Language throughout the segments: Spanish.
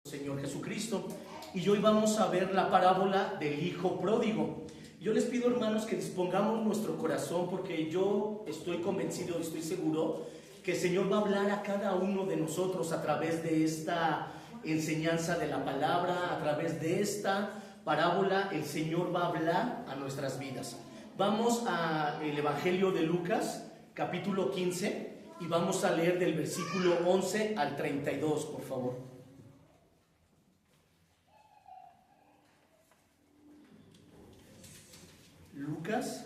Señor Jesucristo. Y hoy vamos a ver la parábola del hijo pródigo. Yo les pido, hermanos, que dispongamos nuestro corazón, porque yo estoy convencido, estoy seguro que el Señor va a hablar a cada uno de nosotros a través de esta enseñanza de la palabra, a través de esta parábola. El Señor va a hablar a nuestras vidas. Vamos al Evangelio de Lucas, capítulo 15, y vamos a leer del versículo 11 al 32, por favor. Lucas,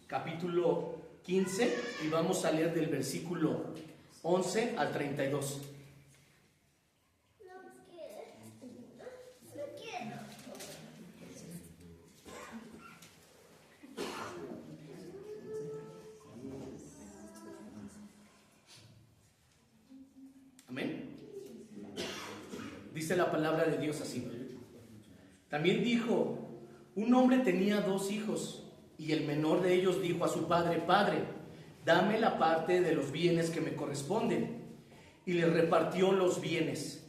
capítulo 15, y vamos a leer del versículo 11 al 32. Amén. Dice la palabra de Dios así. También dijo: un hombre tenía 2 hijos, y el menor de ellos dijo a su padre: Padre, dame la parte de los bienes que me corresponden. Y le repartió los bienes.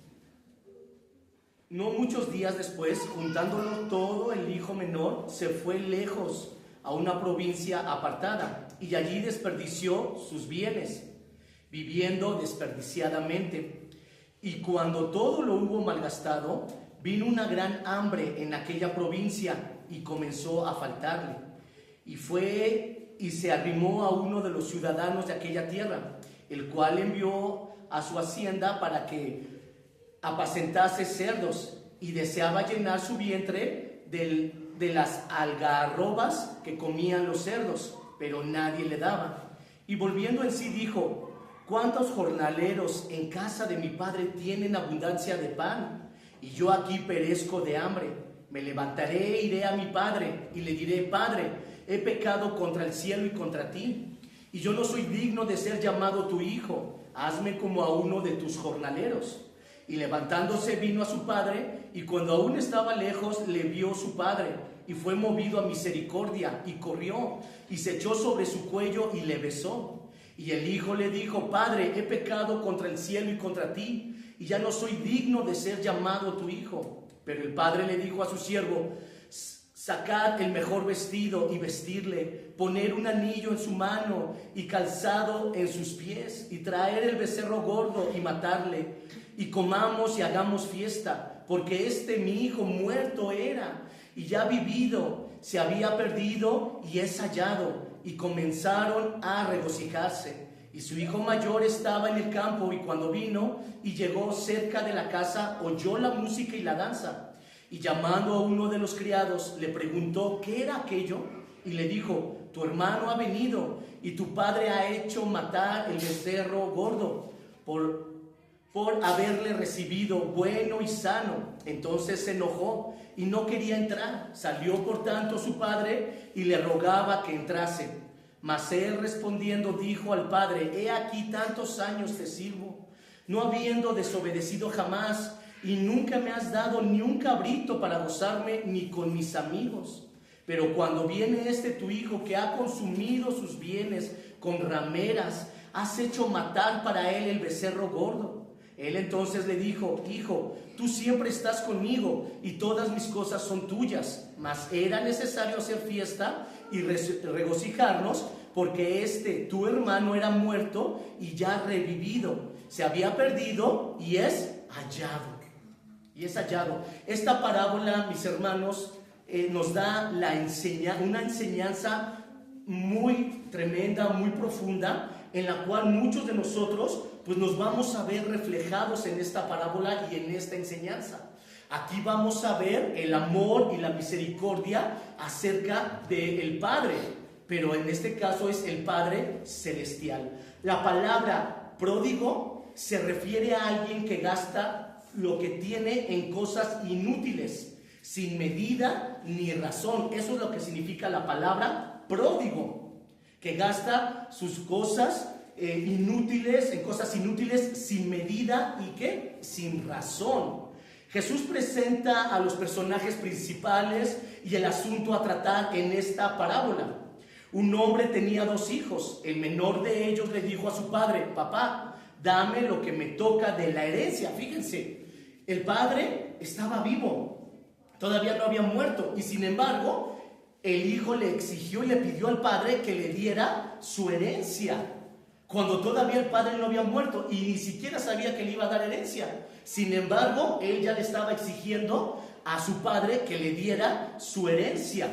No muchos días después, juntándolo todo, el hijo menor se fue lejos a una provincia apartada, y allí desperdició sus bienes, viviendo desperdiciadamente. Y cuando todo lo hubo malgastado, vino una gran hambre en aquella provincia y comenzó a faltarle. Y fue y se arrimó a uno de los ciudadanos de aquella tierra, el cual envió a su hacienda para que apacentase cerdos, y deseaba llenar su vientre de las algarrobas que comían los cerdos, pero nadie le daba. Y volviendo en sí dijo: ¿cuántos jornaleros en casa de mi padre tienen abundancia de pan, y yo aquí perezco de hambre? Me levantaré e iré a mi padre, y le diré: Padre, he pecado contra el cielo y contra ti, y yo no soy digno de ser llamado tu hijo. Hazme como a uno de tus jornaleros. Y levantándose vino a su padre, y cuando aún estaba lejos le vio su padre, y fue movido a misericordia, y corrió, y se echó sobre su cuello y le besó. Y el hijo le dijo: Padre, he pecado contra el cielo y contra ti, y ya no soy digno de ser llamado tu hijo. Pero el padre le dijo a su siervo: sacad el mejor vestido y vestirle, poner un anillo en su mano y calzado en sus pies, y traer el becerro gordo y matarle, y comamos y hagamos fiesta, porque mi hijo muerto era, y ya vivido, se había perdido y es hallado. Y comenzaron a regocijarse. Y su hijo mayor estaba en el campo, y cuando vino y llegó cerca de la casa, oyó la música y la danza. Y llamando a uno de los criados, le preguntó qué era aquello, y le dijo: tu hermano ha venido, y tu padre ha hecho matar el becerro gordo, por haberle recibido bueno y sano. Entonces se enojó y no quería entrar. Salió por tanto su padre y le rogaba que entrase. Mas él respondiendo dijo al padre: he aquí tantos años te sirvo, no habiendo desobedecido jamás, y nunca me has dado ni un cabrito para gozarme ni con mis amigos. Pero cuando viene tu hijo, que ha consumido sus bienes con rameras, has hecho matar para él el becerro gordo. Él entonces le dijo: hijo, tú siempre estás conmigo, y todas mis cosas son tuyas. Mas era necesario hacer fiesta y regocijarnos, porque tu hermano era muerto y ya revivido, se había perdido y es hallado. Esta parábola, mis hermanos, nos da una enseñanza muy tremenda, muy profunda, en la cual muchos de nosotros pues nos vamos a ver reflejados en esta parábola y en esta enseñanza. Aquí vamos a ver el amor y la misericordia acerca del Padre, pero en este caso es el Padre celestial. La palabra pródigo se refiere a alguien que gasta lo que tiene en cosas inútiles, sin medida ni razón. Eso es lo que significa la palabra pródigo, que gasta sus cosas inútiles, en cosas inútiles, sin medida y ¿qué? Sin razón. Jesús presenta a los personajes principales y el asunto a tratar en esta parábola. Un hombre tenía 2 hijos. El menor de ellos le dijo a su padre: papá, dame lo que me toca de la herencia. Fíjense, el padre estaba vivo, todavía no había muerto, y sin embargo, el hijo le exigió y le pidió al padre que le diera su herencia, cuando todavía el padre no había muerto y ni siquiera sabía que le iba a dar herencia. Sin embargo, él ya le estaba exigiendo a su padre que le diera su herencia.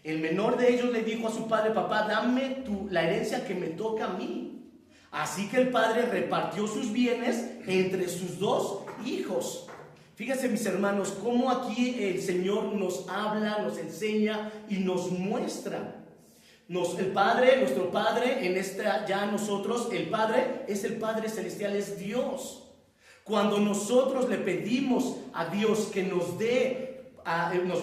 El menor de ellos le dijo a su padre: papá, dame la herencia que me toca a mí. Así que el padre repartió sus bienes entre sus dos hijos. Fíjense, mis hermanos, cómo aquí el Señor nos habla, nos enseña y nos muestra. El Padre, nuestro Padre, nosotros, el Padre es el Padre Celestial, es Dios. Cuando nosotros le pedimos a Dios que nos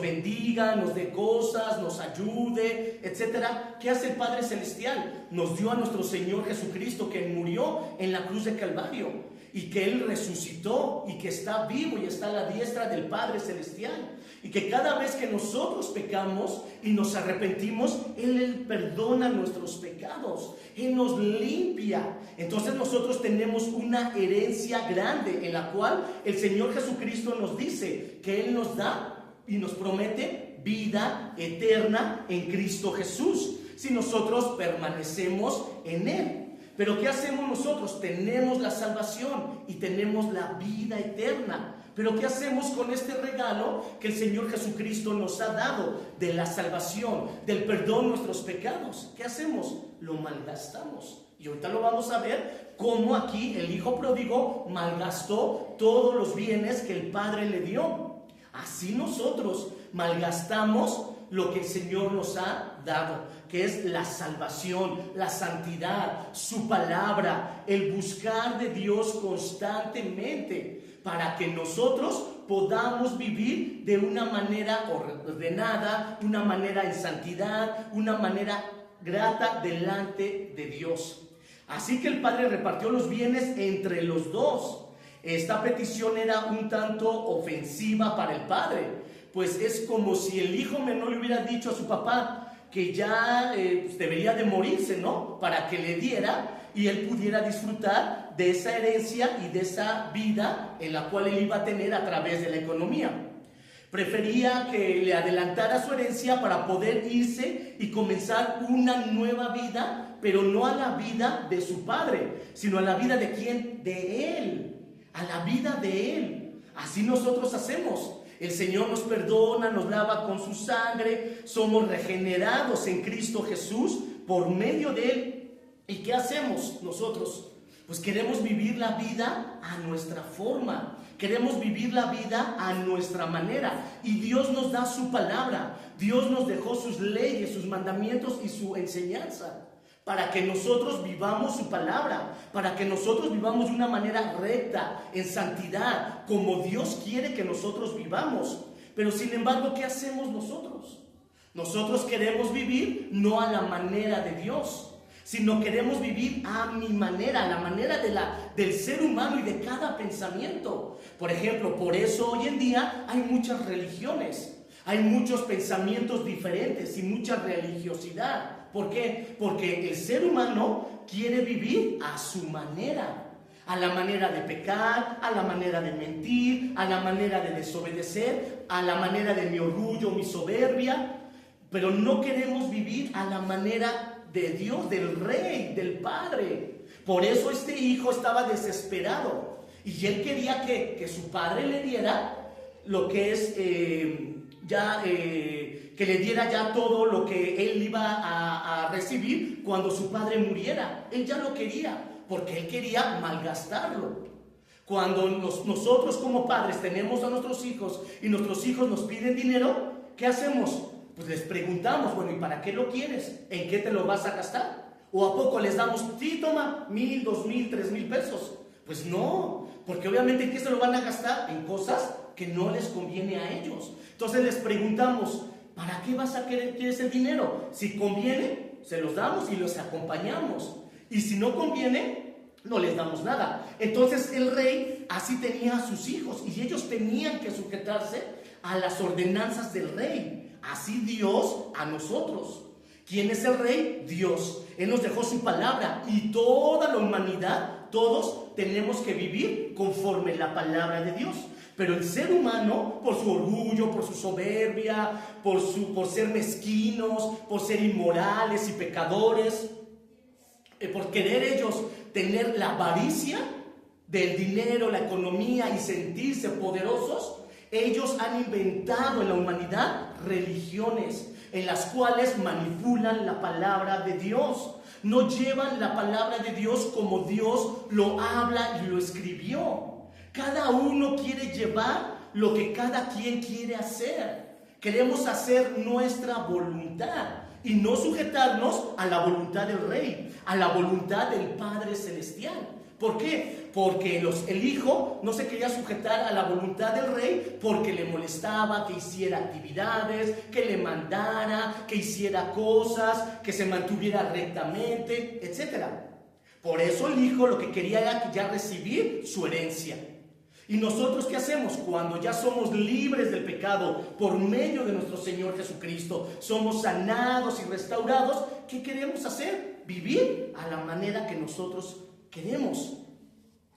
bendiga, nos dé cosas, nos ayude, etcétera, ¿qué hace el Padre Celestial? Nos dio a nuestro Señor Jesucristo, que murió en la cruz de Calvario y que Él resucitó y que está vivo y está a la diestra del Padre Celestial, y que cada vez que nosotros pecamos y nos arrepentimos, Él perdona nuestros pecados, Él nos limpia. Entonces nosotros tenemos una herencia grande en la cual el Señor Jesucristo nos dice que Él nos da y nos promete vida eterna en Cristo Jesús, si nosotros permanecemos en Él. Pero ¿qué hacemos nosotros? Tenemos la salvación y tenemos la vida eterna. Pero ¿qué hacemos con este regalo que el Señor Jesucristo nos ha dado de la salvación, del perdón de nuestros pecados? ¿Qué hacemos? Lo malgastamos. Y ahorita lo vamos a ver cómo aquí el hijo pródigo malgastó todos los bienes que el padre le dio. Así nosotros malgastamos lo que el Señor nos ha dado, que es la salvación, la santidad, su palabra, el buscar de Dios constantemente, para que nosotros podamos vivir de una manera ordenada, una manera en santidad, una manera grata delante de Dios. Así que el padre repartió los bienes entre los dos. Esta petición era un tanto ofensiva para el padre, pues es como si el hijo menor le hubiera dicho a su papá que ya debería de morirse, ¿no? Para que le diera y él pudiera disfrutar de esa herencia y de esa vida en la cual él iba a tener a través de la economía. Prefería que le adelantara su herencia para poder irse y comenzar una nueva vida, pero no a la vida de su padre, sino a la vida de ¿quién? De él, a la vida de él. Así nosotros hacemos. El Señor nos perdona, nos lava con su sangre, somos regenerados en Cristo Jesús por medio de Él. ¿Y qué hacemos nosotros? Pues queremos vivir la vida a nuestra forma, queremos vivir la vida a nuestra manera. Y Dios nos da su palabra, Dios nos dejó sus leyes, sus mandamientos y su enseñanza, para que nosotros vivamos su palabra, para que nosotros vivamos de una manera recta, en santidad, como Dios quiere que nosotros vivamos. Pero sin embargo, ¿qué hacemos nosotros? Nosotros queremos vivir no a la manera de Dios, sino queremos vivir a mi manera, a la manera del ser humano y de cada pensamiento. Por ejemplo, por eso hoy en día hay muchas religiones, hay muchos pensamientos diferentes y mucha religiosidad. ¿Por qué? Porque el ser humano quiere vivir a su manera, a la manera de pecar, a la manera de mentir, a la manera de desobedecer, a la manera de mi orgullo, mi soberbia, pero no queremos vivir a la manera de Dios, del Rey, del Padre. Por eso este hijo estaba desesperado y él quería que su padre le diera lo que es que le diera ya todo lo que él iba a recibir cuando su padre muriera. Él ya lo quería, porque él quería malgastarlo. Cuando nosotros como padres tenemos a nuestros hijos y nuestros hijos nos piden dinero, ¿qué hacemos? Pues les preguntamos, bueno, ¿y para qué lo quieres? ¿En qué te lo vas a gastar? ¿O a poco les damos, sí, toma, 1,000, 2,000, 3,000 pesos? Pues no, porque obviamente ¿en qué se lo van a gastar? En cosas que no les conviene a ellos. Entonces les preguntamos, ¿para qué vas a querer el dinero? Si conviene, se los damos y los acompañamos. Y si no conviene, no les damos nada. Entonces el rey así tenía a sus hijos y ellos tenían que sujetarse a las ordenanzas del rey. Así Dios a nosotros. ¿Quién es el rey? Dios. Él nos dejó su palabra y toda la humanidad, todos tenemos que vivir conforme la palabra de Dios. Pero el ser humano, por su orgullo, por su soberbia, por ser mezquinos, por ser inmorales y pecadores, por querer ellos tener la avaricia del dinero, la economía y sentirse poderosos, ellos han inventado en la humanidad religiones en las cuales manipulan la palabra de Dios. No llevan la palabra de Dios como Dios lo habla y lo escribió. Cada uno quiere llevar lo que cada quien quiere hacer. Queremos hacer nuestra voluntad y no sujetarnos a la voluntad del Rey, a la voluntad del Padre Celestial. ¿Por qué? Porque el hijo no se quería sujetar a la voluntad del Rey porque le molestaba que hiciera actividades, que le mandara, que hiciera cosas, que se mantuviera rectamente, etc. Por eso el hijo lo que quería era ya recibir su herencia. ¿Y nosotros qué hacemos? Cuando ya somos libres del pecado por medio de nuestro Señor Jesucristo, somos sanados y restaurados, ¿qué queremos hacer? Vivir a la manera que nosotros queremos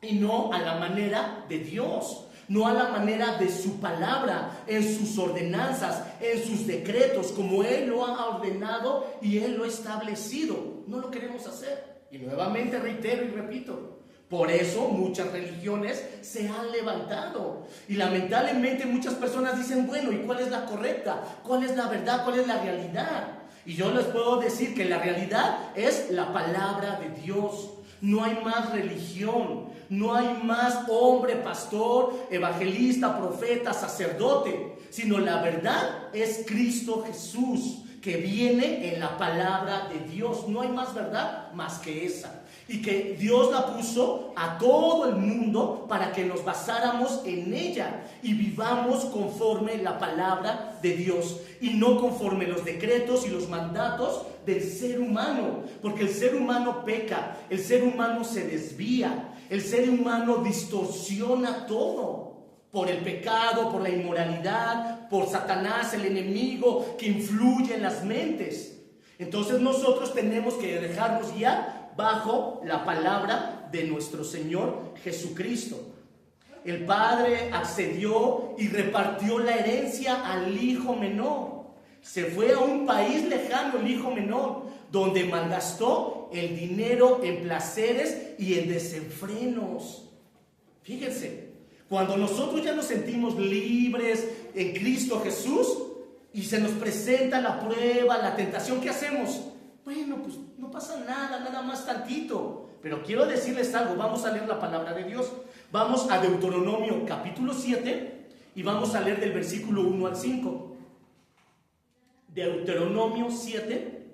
y no a la manera de Dios, no a la manera de su palabra, en sus ordenanzas, en sus decretos, como Él lo ha ordenado y Él lo ha establecido. No lo queremos hacer. Y nuevamente reitero y repito, por eso muchas religiones se han levantado y lamentablemente muchas personas dicen, bueno, ¿y cuál es la correcta? ¿Cuál es la verdad? ¿Cuál es la realidad? Y yo les puedo decir que la realidad es la palabra de Dios. No hay más religión, no hay más hombre, pastor, evangelista, profeta, sacerdote, sino la verdad es Cristo Jesús, que viene en la palabra de Dios. No hay más verdad más que esa. Y que Dios la puso a todo el mundo para que nos basáramos en ella y vivamos conforme la palabra de Dios y no conforme los decretos y los mandatos del ser humano, porque el ser humano peca, el ser humano se desvía, el ser humano distorsiona todo por el pecado, por la inmoralidad, por Satanás, el enemigo que influye en las mentes. Entonces nosotros tenemos que dejarnos guiar bajo la palabra de nuestro Señor Jesucristo. El padre accedió y repartió la herencia al hijo menor. Se fue a un país lejano el hijo menor, donde malgastó el dinero en placeres y en desenfrenos. Fíjense, cuando nosotros ya nos sentimos libres en Cristo Jesús y se nos presenta la prueba, la tentación, ¿qué hacemos? Bueno, pues no pasa nada, nada más tantito. Pero quiero decirles algo, vamos a leer la palabra de Dios. Vamos a Deuteronomio capítulo 7 y vamos a leer del versículo 1 al 5. Deuteronomio 7,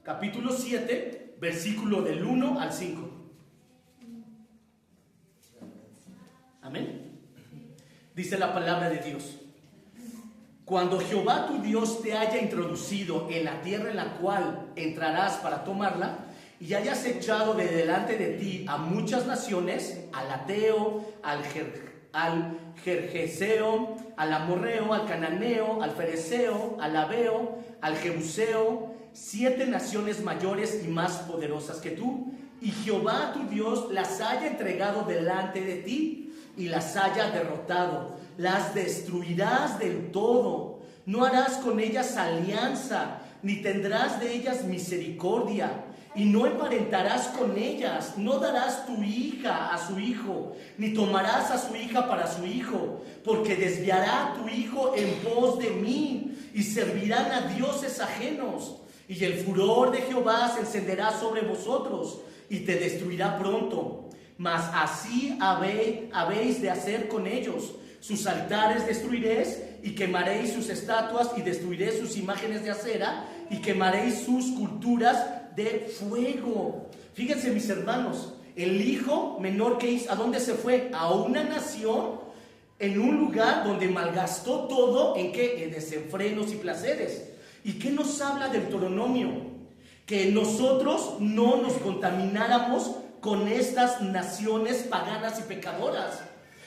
capítulo 7, versículo del 1 al 5. Amén. Dice la palabra de Dios. Cuando Jehová tu Dios te haya introducido en la tierra en la cual entrarás para tomarla, y hayas echado de delante de ti a muchas naciones, al Ateo, al Gergeseo, al Amorreo, al Cananeo, al Fereceo, al Abeo, al Jebuseo, 7 naciones mayores y más poderosas que tú, y Jehová tu Dios las haya entregado delante de ti y las haya derrotado, las destruirás del todo, no harás con ellas alianza, ni tendrás de ellas misericordia, y no emparentarás con ellas, no darás tu hija a su hijo, ni tomarás a su hija para su hijo, porque desviará tu hijo en pos de mí, y servirán a dioses ajenos, y el furor de Jehová se encenderá sobre vosotros, y te destruirá pronto. Mas así habéis de hacer con ellos. Sus altares destruiréis, y quemaréis sus estatuas, y destruiréis sus imágenes de acera, y quemaréis sus culturas de fuego. Fíjense, mis hermanos, el hijo menor que hizo, ¿a dónde se fue? A una nación, en un lugar donde malgastó todo, ¿en qué? En desenfrenos y placeres. ¿Y qué nos habla Deuteronomio? Que nosotros no nos contamináramos con estas naciones paganas y pecadoras,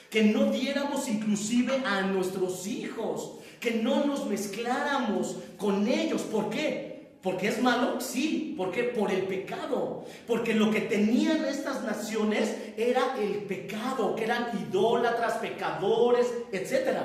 que no diéramos inclusive a nuestros hijos, que no nos mezcláramos con ellos. ¿Por qué? ¿Por qué es malo? Sí. ¿Por qué? Por el pecado. Porque lo que tenían estas naciones era el pecado, que eran idólatras, pecadores, etc.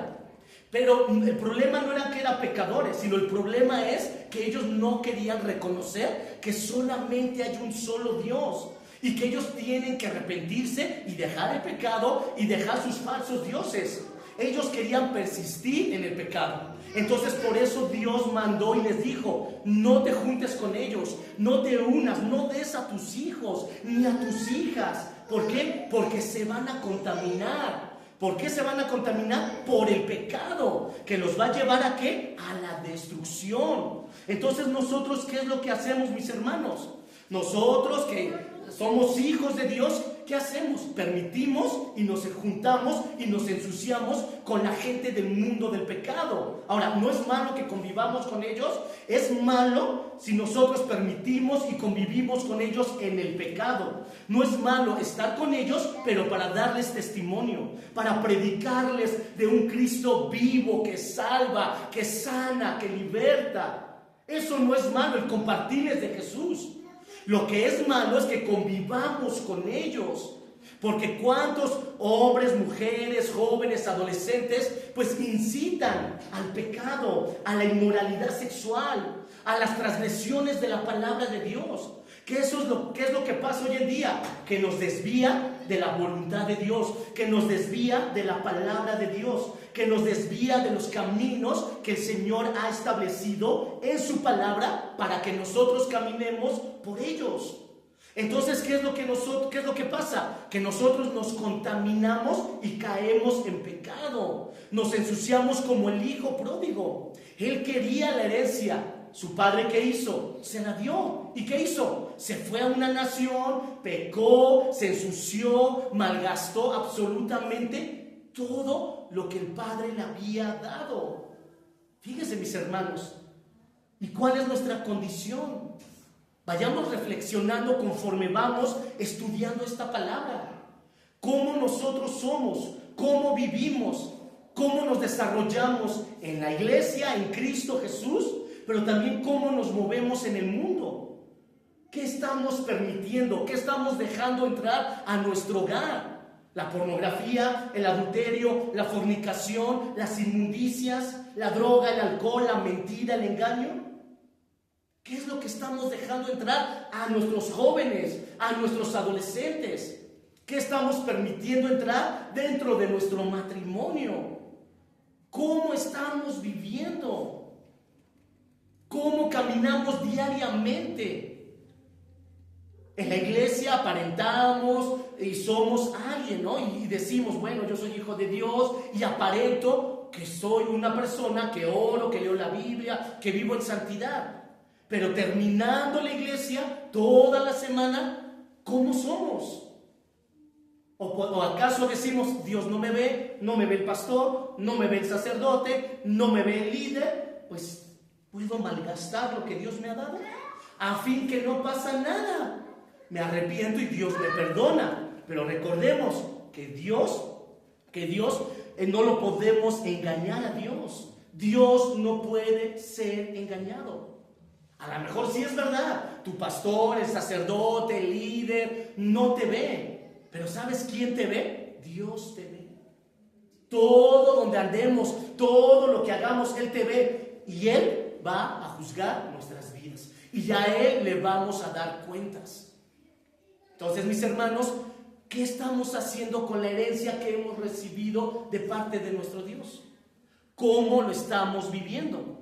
Pero el problema no era que eran pecadores, sino el problema es que ellos no querían reconocer que solamente hay un solo Dios y que ellos tienen que arrepentirse y dejar el pecado y dejar sus falsos dioses. Ellos querían persistir en el pecado. Entonces por eso Dios mandó y les dijo: no te juntes con ellos, no te unas, no des a tus hijos ni a tus hijas. ¿Por qué? Porque se van a contaminar. ¿Por qué se van a contaminar? Por el pecado, que los va a llevar ¿a qué? A la destrucción. Entonces nosotros, ¿qué es lo que hacemos, mis hermanos? Nosotros que somos hijos de Dios, ¿qué hacemos? Permitimos y nos juntamos y nos ensuciamos con la gente del mundo del pecado. Ahora, no es malo que convivamos con ellos, es malo si nosotros permitimos y convivimos con ellos en el pecado. No es malo estar con ellos, pero para darles testimonio, para predicarles de un Cristo vivo que salva, que sana, que liberta. Eso no es malo, el compartirles de Jesús. Lo que es malo es que convivamos con ellos. Porque cuántos hombres, mujeres, jóvenes, adolescentes, pues incitan al pecado, a la inmoralidad sexual, a las transgresiones de la palabra de Dios. ¿Qué es lo que pasa hoy en día? Que nos desvía de la voluntad de Dios, que nos desvía de la palabra de Dios, que nos desvía de los caminos que el Señor ha establecido en su palabra para que nosotros caminemos por ellos. Entonces, ¿qué es lo que pasa? Que nosotros nos contaminamos y caemos en pecado. Nos ensuciamos como el hijo pródigo. Él quería la herencia. Su padre, ¿qué hizo? Se la dio. ¿Y qué hizo? Se fue a una nación, pecó, se ensució, malgastó absolutamente todo lo que el padre le había dado. Fíjense, mis hermanos, ¿y cuál es nuestra condición? Vayamos reflexionando conforme vamos estudiando esta palabra. ¿Cómo nosotros somos? ¿Cómo vivimos? ¿Cómo nos desarrollamos en la iglesia, en Cristo Jesús? Pero también cómo nos movemos en el mundo. ¿Qué estamos permitiendo? ¿Qué estamos dejando entrar a nuestro hogar? La pornografía, el adulterio, la fornicación, las inmundicias, la droga, el alcohol, la mentira, el engaño. ¿Qué es lo que estamos dejando entrar a nuestros jóvenes, a nuestros adolescentes? ¿Qué estamos permitiendo entrar dentro de nuestro matrimonio? ¿Cómo estamos viviendo? ¿Cómo caminamos diariamente? En la iglesia aparentamos y somos alguien, ¿no? Y decimos, bueno, yo soy hijo de Dios y aparento que soy una persona que oro, que leo la Biblia, que vivo en santidad. Pero terminando la iglesia, toda la semana, ¿cómo somos? ¿O acaso decimos, Dios no me ve el pastor, no me ve el sacerdote, no me ve el líder? Pues puedo malgastar lo que Dios me ha dado, a fin que no pasa nada. Me arrepiento y Dios me perdona. Pero recordemos que Dios no lo podemos engañar a Dios. Dios no puede ser engañado. A lo mejor sí es verdad, tu pastor, el sacerdote, el líder, no te ve. Pero ¿sabes quién te ve? Dios te ve. Todo donde andemos, todo lo que hagamos, Él te ve. Y Él va a juzgar nuestras vidas. Y a Él le vamos a dar cuentas. Entonces, mis hermanos, ¿qué estamos haciendo con la herencia que hemos recibido de parte de nuestro Dios? ¿Cómo lo estamos viviendo?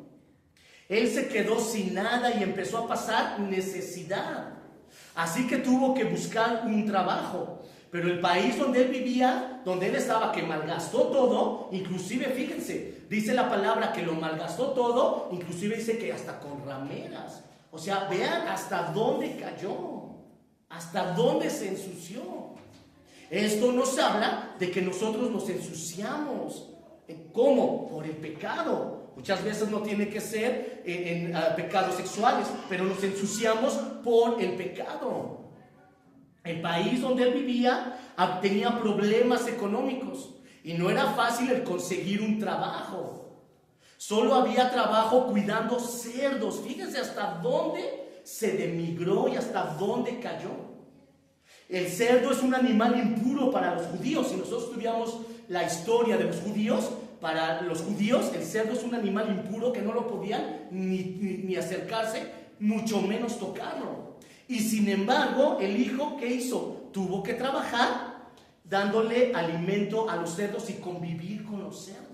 Él se quedó sin nada y empezó a pasar necesidad. Así que tuvo que buscar un trabajo. Pero el país donde él vivía, donde él estaba, que malgastó todo, inclusive, fíjense, dice la palabra que lo malgastó todo, inclusive dice que hasta con rameras. O sea, vean hasta dónde cayó, hasta dónde se ensució. Esto nos habla de que nosotros nos ensuciamos. ¿Cómo? Por el pecado. Muchas veces no tiene que ser en pecados sexuales, pero nos ensuciamos por el pecado. El país donde él vivía tenía problemas económicos y no era fácil el conseguir un trabajo. Solo había trabajo cuidando cerdos. Fíjense hasta dónde se demigró y hasta dónde cayó. El cerdo es un animal impuro para los judíos. Si nosotros estudiamos la historia de los judíos, para los judíos el cerdo es un animal impuro que no lo podían ni acercarse, mucho menos tocarlo. Y sin embargo, el hijo, ¿qué hizo? Tuvo que trabajar dándole alimento a los cerdos y convivir con los cerdos.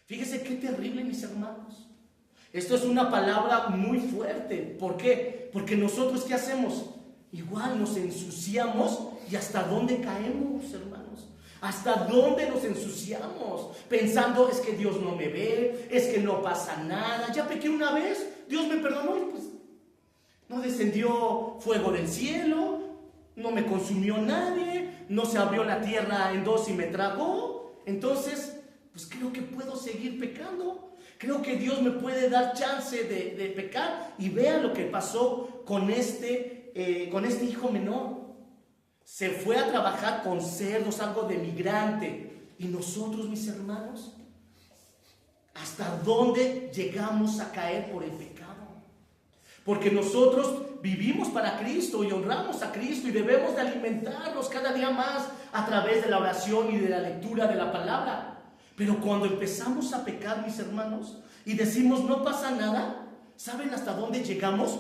Fíjese qué terrible, mis hermanos. Esto es una palabra muy fuerte. ¿Por qué? Porque nosotros, ¿qué hacemos? Igual nos ensuciamos. ¿Y hasta dónde caemos, hermanos? ¿Hasta dónde nos ensuciamos? Pensando, es que Dios no me ve, es que no pasa nada. Ya pequé una vez, Dios me perdonó y pues no descendió fuego del cielo, no me consumió nadie, no se abrió la tierra en dos y me tragó. Entonces, pues creo que puedo seguir pecando. Creo que Dios me puede dar chance de pecar. Y vean lo que pasó con este hijo menor. Se fue a trabajar con cerdos, algo de migrante. Y nosotros, mis hermanos, ¿hasta dónde llegamos a caer por el pecado? Porque nosotros vivimos para Cristo y honramos a Cristo y debemos de alimentarnos cada día más a través de la oración y de la lectura de la palabra. Pero cuando empezamos a pecar, mis hermanos, y decimos no pasa nada, ¿saben hasta dónde llegamos?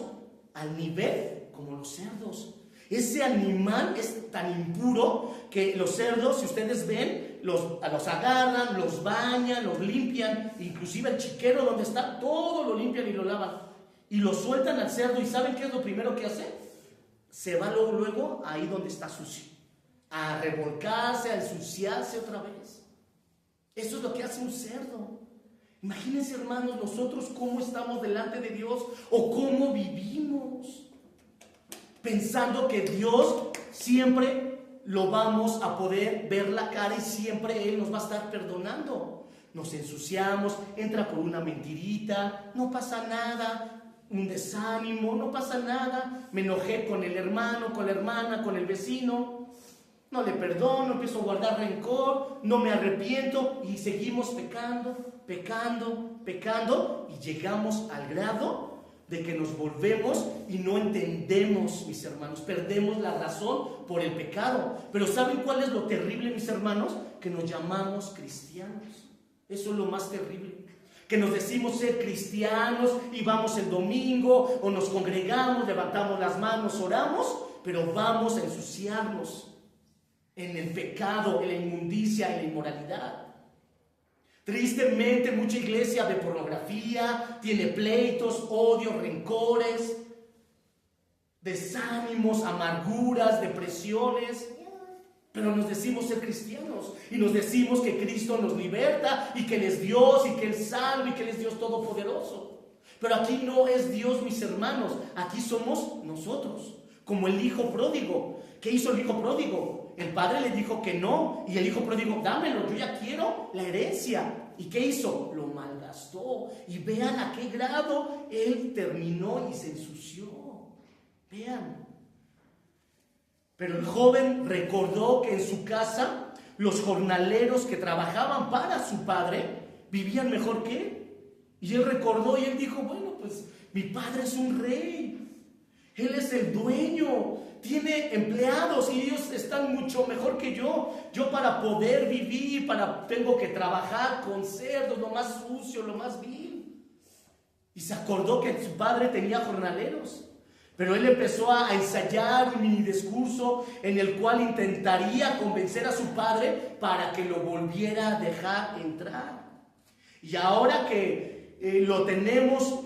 Al nivel como los cerdos. Ese animal es tan impuro que los cerdos, si ustedes ven, los agarran, los bañan, los limpian, inclusive el chiquero donde está, todo lo limpian y lo lavan. Y lo sueltan al cerdo y ¿saben qué es lo primero que hace? Se va luego ahí donde está sucio, a revolcarse, a ensuciarse otra vez. Eso es lo que hace un cerdo. Imagínense, hermanos, nosotros cómo estamos delante de Dios o cómo vivimos, pensando que Dios siempre lo vamos a poder ver la cara y siempre Él nos va a estar perdonando. Nos ensuciamos, entra por una mentirita, no pasa nada, un desánimo, no pasa nada, me enojé con el hermano, con la hermana, con el vecino, no le perdono, empiezo a guardar rencor, no me arrepiento y seguimos pecando y llegamos al grado de que nos volvemos y no entendemos, mis hermanos, perdemos la razón por el pecado. Pero ¿saben cuál es lo terrible, mis hermanos? Que nos llamamos cristianos. Eso es lo más terrible. Que nos decimos ser cristianos y vamos el domingo o nos congregamos, levantamos las manos, oramos, pero vamos a ensuciarnos en el pecado, en la inmundicia, en la inmoralidad. Tristemente, mucha iglesia ve pornografía, tiene pleitos, odios, rencores, desánimos, amarguras, depresiones. Pero nos decimos ser cristianos y nos decimos que Cristo nos liberta y que Él es Dios y que Él salva y que Él es Dios todopoderoso. Pero aquí no es Dios, mis hermanos, aquí somos nosotros, como el hijo pródigo. ¿Qué hizo el hijo pródigo? El padre le dijo que no y el hijo pródigo, dámelo, yo ya quiero la herencia. ¿Y qué hizo? Lo malgastó. Y vean a qué grado él terminó y se ensució. Vean. Pero el joven recordó que en su casa los jornaleros que trabajaban para su padre vivían mejor que él. Y él recordó y él dijo, bueno, pues mi padre es un rey. Él es el dueño, tiene empleados y ellos están mucho mejor que yo. Yo para poder vivir, tengo que trabajar con cerdos, lo más sucio, lo más vil. Y se acordó que su padre tenía jornaleros. Pero él empezó a ensayar un mini discurso en el cual intentaría convencer a su padre para que lo volviera a dejar entrar. Y ahora que lo tenemos,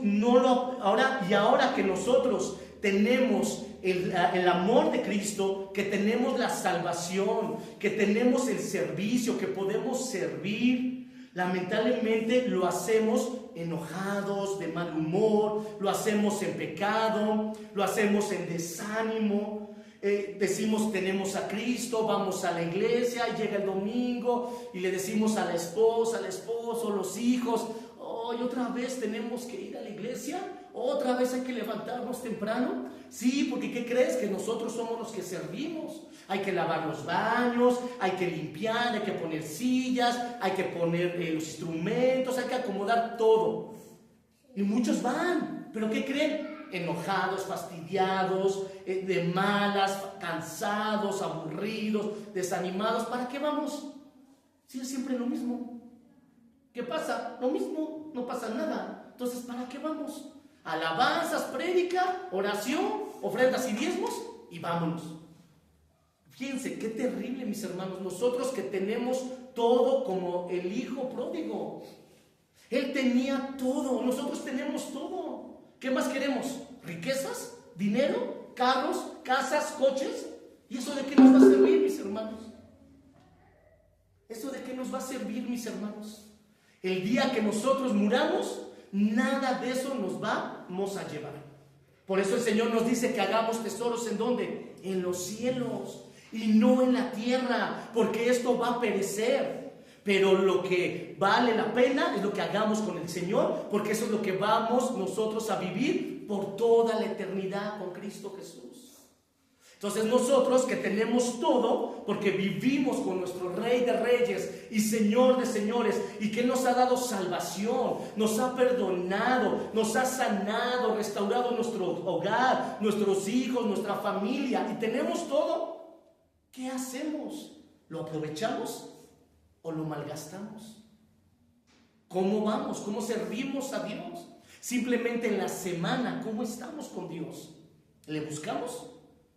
ahora que nosotros tenemos el amor de Cristo, que tenemos la salvación, que tenemos el servicio, que podemos servir, lamentablemente lo hacemos enojados, de mal humor, lo hacemos en pecado, lo hacemos en desánimo. Decimos tenemos a Cristo, vamos a la iglesia y llega el domingo y le decimos a la esposa, al esposo, los hijos, hoy otra vez tenemos que ir a la iglesia, otra vez hay que levantarnos temprano. Sí, porque ¿qué crees? Que nosotros somos los que servimos. Hay que lavar los baños, hay que limpiar, hay que poner sillas, hay que poner los instrumentos, hay que acomodar todo. Y muchos van, pero ¿qué creen? Enojados, fastidiados, de malas, cansados, aburridos, desanimados. ¿Para qué vamos? Si es siempre lo mismo. ¿Qué pasa? Lo mismo, no pasa nada. Entonces, ¿para qué vamos? Alabanzas, prédica, oración, ofrendas y diezmos y vámonos. Fíjense, qué terrible, mis hermanos, nosotros que tenemos todo como el hijo pródigo. Él tenía todo, nosotros tenemos todo. ¿Qué más queremos? ¿Riquezas? ¿Dinero? ¿Carros? ¿Casas? ¿Coches? ¿Y eso de qué nos va a servir, mis hermanos? ¿Eso de qué nos va a servir, mis hermanos? El día que nosotros muramos, nada de eso nos vamos a llevar. Por eso el Señor nos dice que hagamos tesoros ¿en dónde? En los cielos y no en la tierra, porque esto va a perecer. Pero lo que vale la pena es lo que hagamos con el Señor, porque eso es lo que vamos nosotros a vivir por toda la eternidad con Cristo Jesús. Entonces nosotros que tenemos todo, porque vivimos con nuestro Rey de Reyes y Señor de Señores, y que nos ha dado salvación, nos ha perdonado, nos ha sanado, restaurado nuestro hogar, nuestros hijos, nuestra familia, y tenemos todo, ¿qué hacemos? ¿Lo aprovechamos o lo malgastamos? ¿Cómo vamos? ¿Cómo servimos a Dios? Simplemente en la semana, ¿cómo estamos con Dios? ¿Le buscamos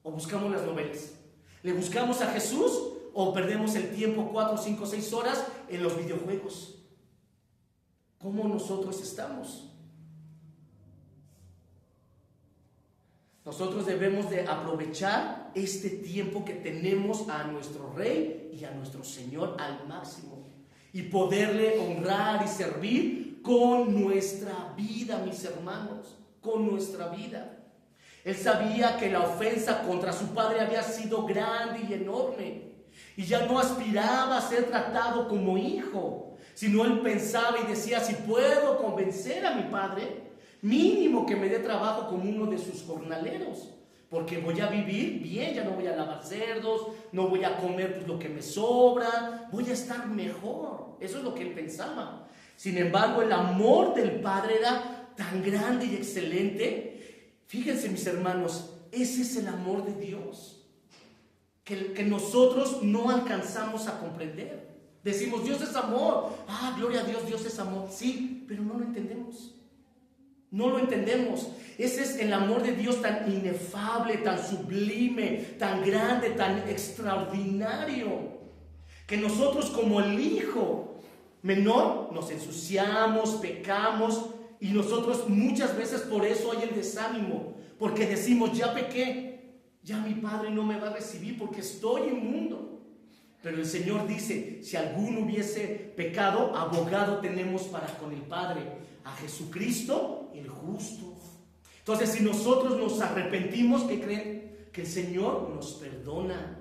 o buscamos las novelas? ¿Le buscamos a Jesús o perdemos el tiempo 4, 5, 6 horas en los videojuegos? ¿Cómo nosotros estamos? Nosotros debemos de aprovechar este tiempo que tenemos a nuestro Rey y a nuestro Señor al máximo y poderle honrar y servir con nuestra vida, mis hermanos, con nuestra vida. Él sabía que la ofensa contra su padre había sido grande y enorme y ya no aspiraba a ser tratado como hijo, sino él pensaba y decía: si puedo convencer a mi padre, mínimo que me dé trabajo como uno de sus jornaleros, porque voy a vivir bien, ya no voy a lavar cerdos, no voy a comer pues lo que me sobra, voy a estar mejor. Eso es lo que él pensaba. Sin embargo, el amor del padre era tan grande y excelente. Fíjense, mis hermanos, ese es el amor de Dios que nosotros no alcanzamos a comprender. Decimos: Dios es amor. Ah, gloria a Dios, Dios es amor. Sí, pero no lo entendemos. No lo entendemos. Ese es el amor de Dios tan inefable, tan sublime, tan grande, tan extraordinario, que nosotros como el hijo menor nos ensuciamos, pecamos, y nosotros muchas veces por eso hay el desánimo, porque decimos: ya pequé, ya mi padre no me va a recibir porque estoy inmundo. Pero el Señor dice: si alguno hubiese pecado, abogado tenemos para con el Padre, a Jesucristo el justo. Entonces, si nosotros nos arrepentimos, ¿qué creen? Que el Señor nos perdona,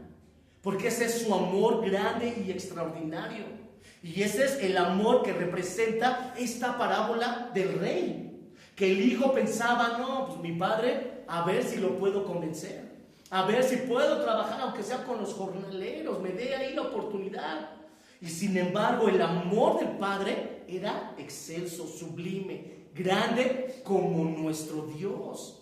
porque ese es su amor grande y extraordinario. Y ese es el amor que representa esta parábola del rey, que el hijo pensaba: no, pues mi padre, a ver si lo puedo convencer, a ver si puedo trabajar aunque sea con los jornaleros, me dé ahí la oportunidad. Y sin embargo, el amor del Padre era excelso, sublime, grande como nuestro Dios.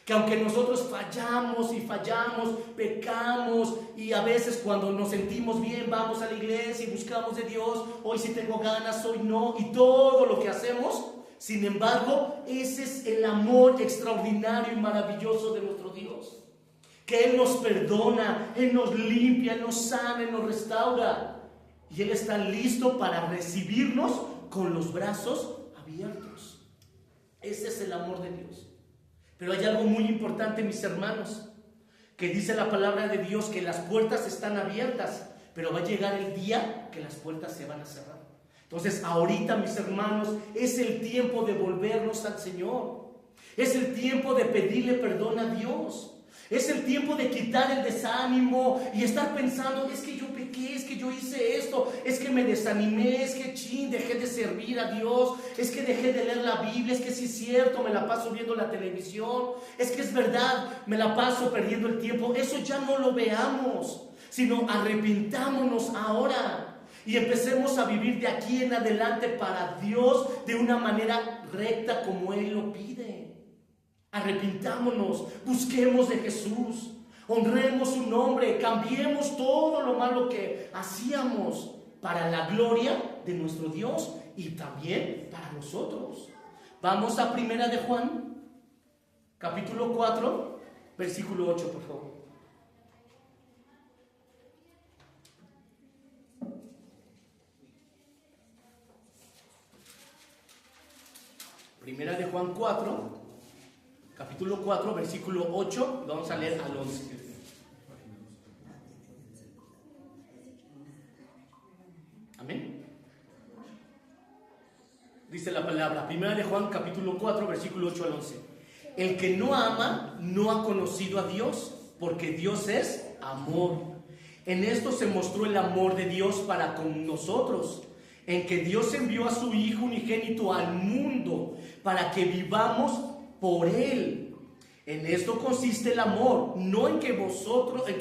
Que aunque nosotros fallamos y fallamos, pecamos, y a veces cuando nos sentimos bien vamos a la iglesia y buscamos de Dios, hoy sí tengo ganas, hoy no, y todo lo que hacemos, sin embargo, ese es el amor extraordinario y maravilloso de nuestro Dios. Que Él nos perdona, Él nos limpia, Él nos sana, Él nos restaura. Y Él está listo para recibirnos con los brazos abiertos. Ese es el amor de Dios. Pero hay algo muy importante, mis hermanos, que dice la palabra de Dios, que las puertas están abiertas, pero va a llegar el día que las puertas se van a cerrar. Entonces, ahorita, mis hermanos, es el tiempo de volvernos al Señor. Es el tiempo de pedirle perdón a Dios. Es el tiempo de quitar el desánimo y estar pensando, es que yo pequé, es que yo hice esto, es que me desanimé, es que dejé de servir a Dios, es que dejé de leer la Biblia, es que sí es cierto, me la paso viendo la televisión, es que es verdad, me la paso perdiendo el tiempo. Eso ya no lo veamos, sino arrepintámonos ahora y empecemos a vivir de aquí en adelante para Dios de una manera recta como Él lo pide. Arrepintámonos, busquemos de Jesús, honremos su nombre, cambiemos todo lo malo que hacíamos para la gloria de nuestro Dios y también para nosotros. Vamos a Primera de Juan, capítulo 4, versículo 8, por favor. Primera de Juan 4, capítulo 4, versículo 8, vamos a leer al 11. Amén. Dice la palabra, Primera de Juan, capítulo 4, versículo 8 al 11. El que no ama no ha conocido a Dios, porque Dios es amor. En esto se mostró el amor de Dios para con nosotros, en que Dios envió a su Hijo unigénito al mundo para que vivamos por Él. En esto consiste el amor, no en que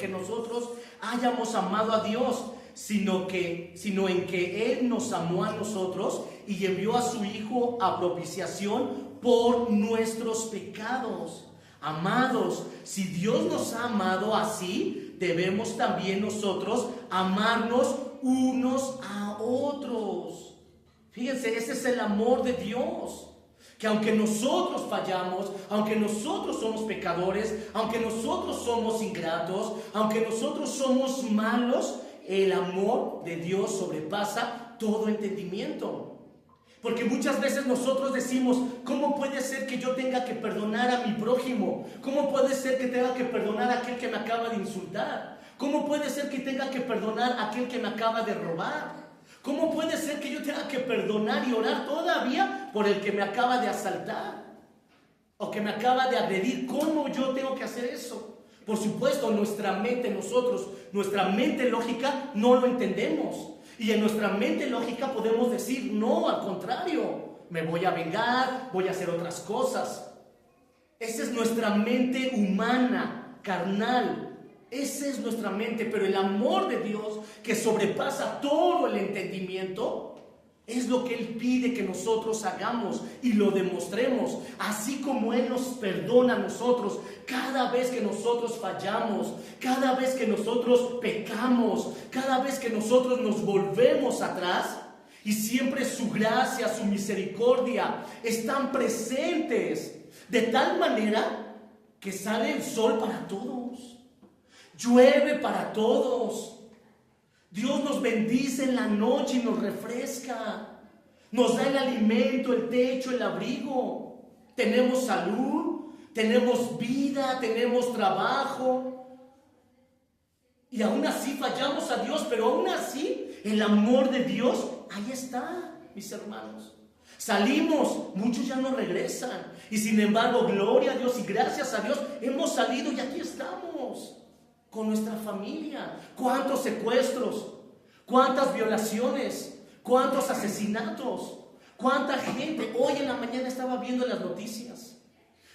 nosotros hayamos amado a Dios, sino en que Él nos amó a nosotros y envió a su Hijo a propiciación por nuestros pecados. Amados, si Dios nos ha amado así, debemos también nosotros amarnos unos a otros. Fíjense, ese es el amor de Dios. Que aunque nosotros fallamos, aunque nosotros somos pecadores, aunque nosotros somos ingratos, aunque nosotros somos malos, el amor de Dios sobrepasa todo entendimiento. Porque muchas veces nosotros decimos, ¿cómo puede ser que yo tenga que perdonar a mi prójimo? ¿Cómo puede ser que tenga que perdonar a aquel que me acaba de insultar? ¿Cómo puede ser que tenga que perdonar a aquel que me acaba de robar? ¿Cómo puede ser que yo tenga que perdonar y orar todavía por el que me acaba de asaltar? O que me acaba de agredir. ¿Cómo yo tengo que hacer eso? Por supuesto, nuestra mente lógica no lo entendemos. Y en nuestra mente lógica podemos decir, no, al contrario, me voy a vengar, voy a hacer otras cosas. Esa es nuestra mente humana, carnal. Esa es nuestra mente, pero el amor de Dios que sobrepasa todo el entendimiento es lo que Él pide que nosotros hagamos y lo demostremos, así como Él nos perdona a nosotros cada vez que nosotros fallamos, cada vez que nosotros pecamos, cada vez que nosotros nos volvemos atrás, y siempre su gracia, su misericordia están presentes, de tal manera que sale el sol para todos. Llueve para todos. Dios nos bendice en la noche y nos refresca. Nos da el alimento, el techo, el abrigo. Tenemos salud, tenemos vida, tenemos trabajo. Y aún así fallamos a Dios, pero aún así el amor de Dios ahí está, mis hermanos. Salimos, muchos ya no regresan. Y sin embargo, gloria a Dios y gracias a Dios, hemos salido y aquí estamos. Con nuestra familia. ¿Cuántos secuestros? ¿Cuántas violaciones? ¿Cuántos asesinatos? ¿Cuánta gente? Hoy en la mañana estaba viendo las noticias.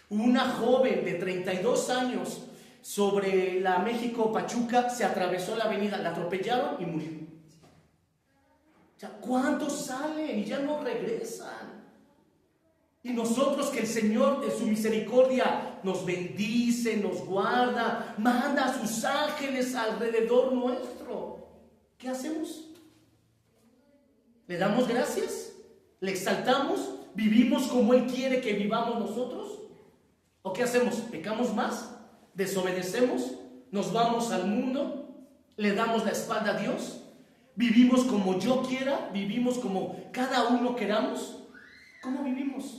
Una joven de 32 años sobre la México-Pachuca se atravesó la avenida, la atropellaron y murió. O sea, ¿cuántos salen y ya no regresan? Y nosotros, que el Señor en su misericordia nos bendice, nos guarda, manda a sus ángeles alrededor nuestro. ¿Qué hacemos? ¿Le damos gracias? ¿Le exaltamos? ¿Vivimos como Él quiere que vivamos nosotros? ¿O qué hacemos? ¿Pecamos más? ¿Desobedecemos? ¿Nos vamos al mundo? ¿Le damos la espalda a Dios? ¿Vivimos como yo quiera? ¿Vivimos como cada uno queramos? ¿Cómo vivimos?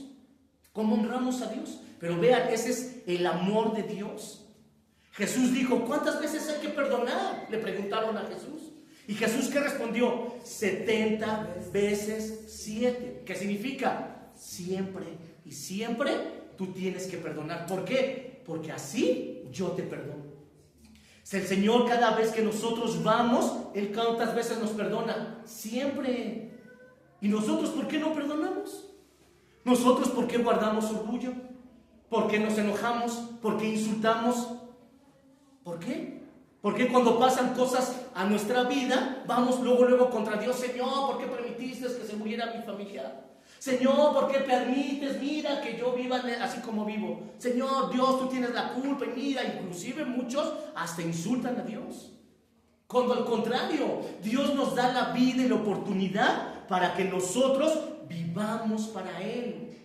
¿Cómo honramos a Dios? Pero vean, ese es el amor de Dios. Jesús dijo, ¿cuántas veces hay que perdonar? Le preguntaron a Jesús. ¿Y Jesús qué respondió? 70 veces 7. ¿Qué significa? Siempre y siempre tú tienes que perdonar. ¿Por qué? Porque así yo te perdono. Si el Señor cada vez que nosotros vamos, Él cuántas veces nos perdona, siempre. ¿Y nosotros por qué no perdonamos? ¿Nosotros por qué guardamos orgullo? ¿Por qué nos enojamos? ¿Por qué insultamos? ¿Por qué? Porque cuando pasan cosas a nuestra vida, vamos luego contra Dios. Señor, ¿por qué permitiste que se muriera mi familiar? Señor, ¿por qué permites? Mira que yo viva así como vivo. Señor, Dios, tú tienes la culpa. Y mira, inclusive muchos hasta insultan a Dios. Cuando al contrario, Dios nos da la vida y la oportunidad para que nosotros vivamos para Él.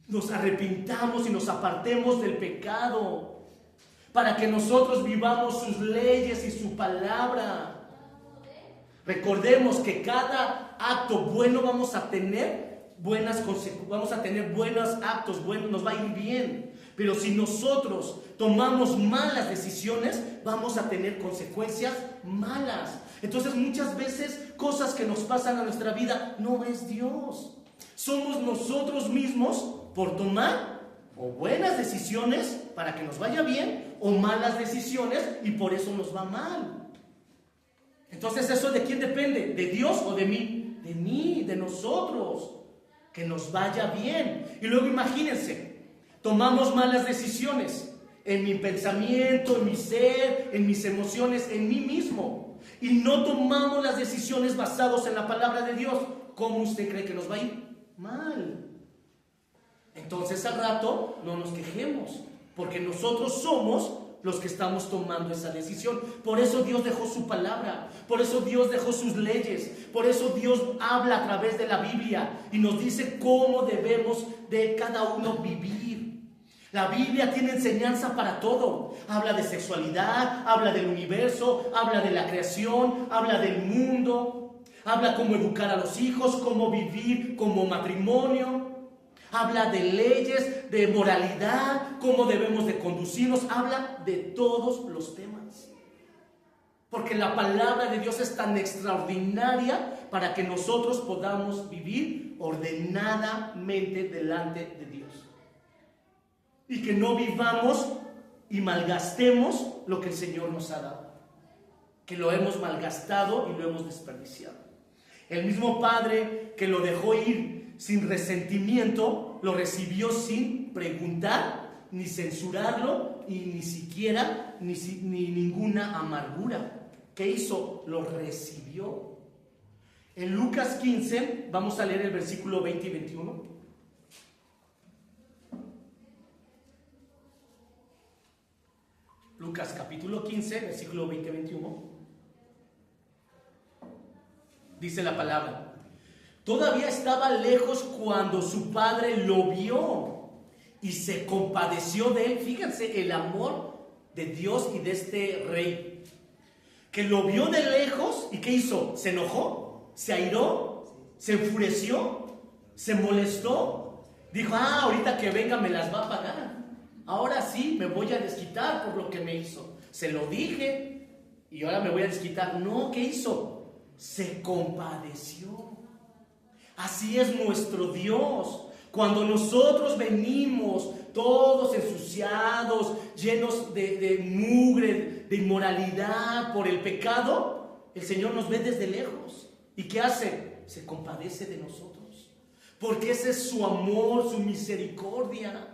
Nos arrepintamos y nos apartemos del pecado. Para que nosotros vivamos sus leyes y su palabra. Recordemos que cada acto bueno vamos a tener vamos a tener buenos actos, nos va a ir bien. Pero si nosotros tomamos malas decisiones, vamos a tener consecuencias malas. Entonces muchas veces cosas que nos pasan a nuestra vida no es Dios. Somos nosotros mismos por tomar o buenas decisiones para que nos vaya bien, o malas decisiones y por eso nos va mal. Entonces, ¿eso de quién depende? ¿De Dios o de mí? De mí, de nosotros. Que nos vaya bien. Y luego imagínense, tomamos malas decisiones en mi pensamiento, en mi ser, en mis emociones, en mí mismo. Y no tomamos las decisiones basadas en la palabra de Dios. ¿Cómo usted cree que nos va a ir? Mal. Entonces al rato no nos quejemos, porque nosotros somos los que estamos tomando esa decisión. Por eso Dios dejó su palabra, por eso Dios dejó sus leyes, por eso Dios habla a través de la Biblia y nos dice cómo debemos de cada uno vivir. La Biblia tiene enseñanza para todo. Habla de sexualidad, habla del universo, habla de la creación, habla del mundo, habla cómo educar a los hijos, cómo vivir como matrimonio. Habla de leyes, de moralidad, cómo debemos de conducirnos. Habla de todos los temas. Porque la palabra de Dios es tan extraordinaria para que nosotros podamos vivir ordenadamente delante de Dios. Y que no vivamos y malgastemos lo que el Señor nos ha dado. Que lo hemos malgastado y lo hemos desperdiciado. El mismo Padre que lo dejó ir sin resentimiento, lo recibió sin preguntar, ni censurarlo, y ni siquiera, ni ninguna amargura. ¿Qué hizo? Lo recibió. En Lucas 15, vamos a leer el versículo 20 y 21. Lucas capítulo 15, versículo 20 y 21. Dice la palabra: todavía estaba lejos cuando su padre lo vio y se compadeció de él. Fíjense el amor de Dios y de este rey, que lo vio de lejos. ¿Y qué hizo? ¿Se enojó? ¿Se airó? ¿Se enfureció? ¿Se molestó? Dijo: ahorita que venga me las va a pagar. Ahora sí me voy a desquitar por lo que me hizo. Se lo dije y ahora me voy a desquitar. No, ¿qué hizo? Se compadeció. Así es nuestro Dios. Cuando nosotros venimos todos ensuciados, llenos de mugre, de inmoralidad por el pecado, el Señor nos ve desde lejos. ¿Y qué hace? Se compadece de nosotros. Porque ese es su amor, su misericordia,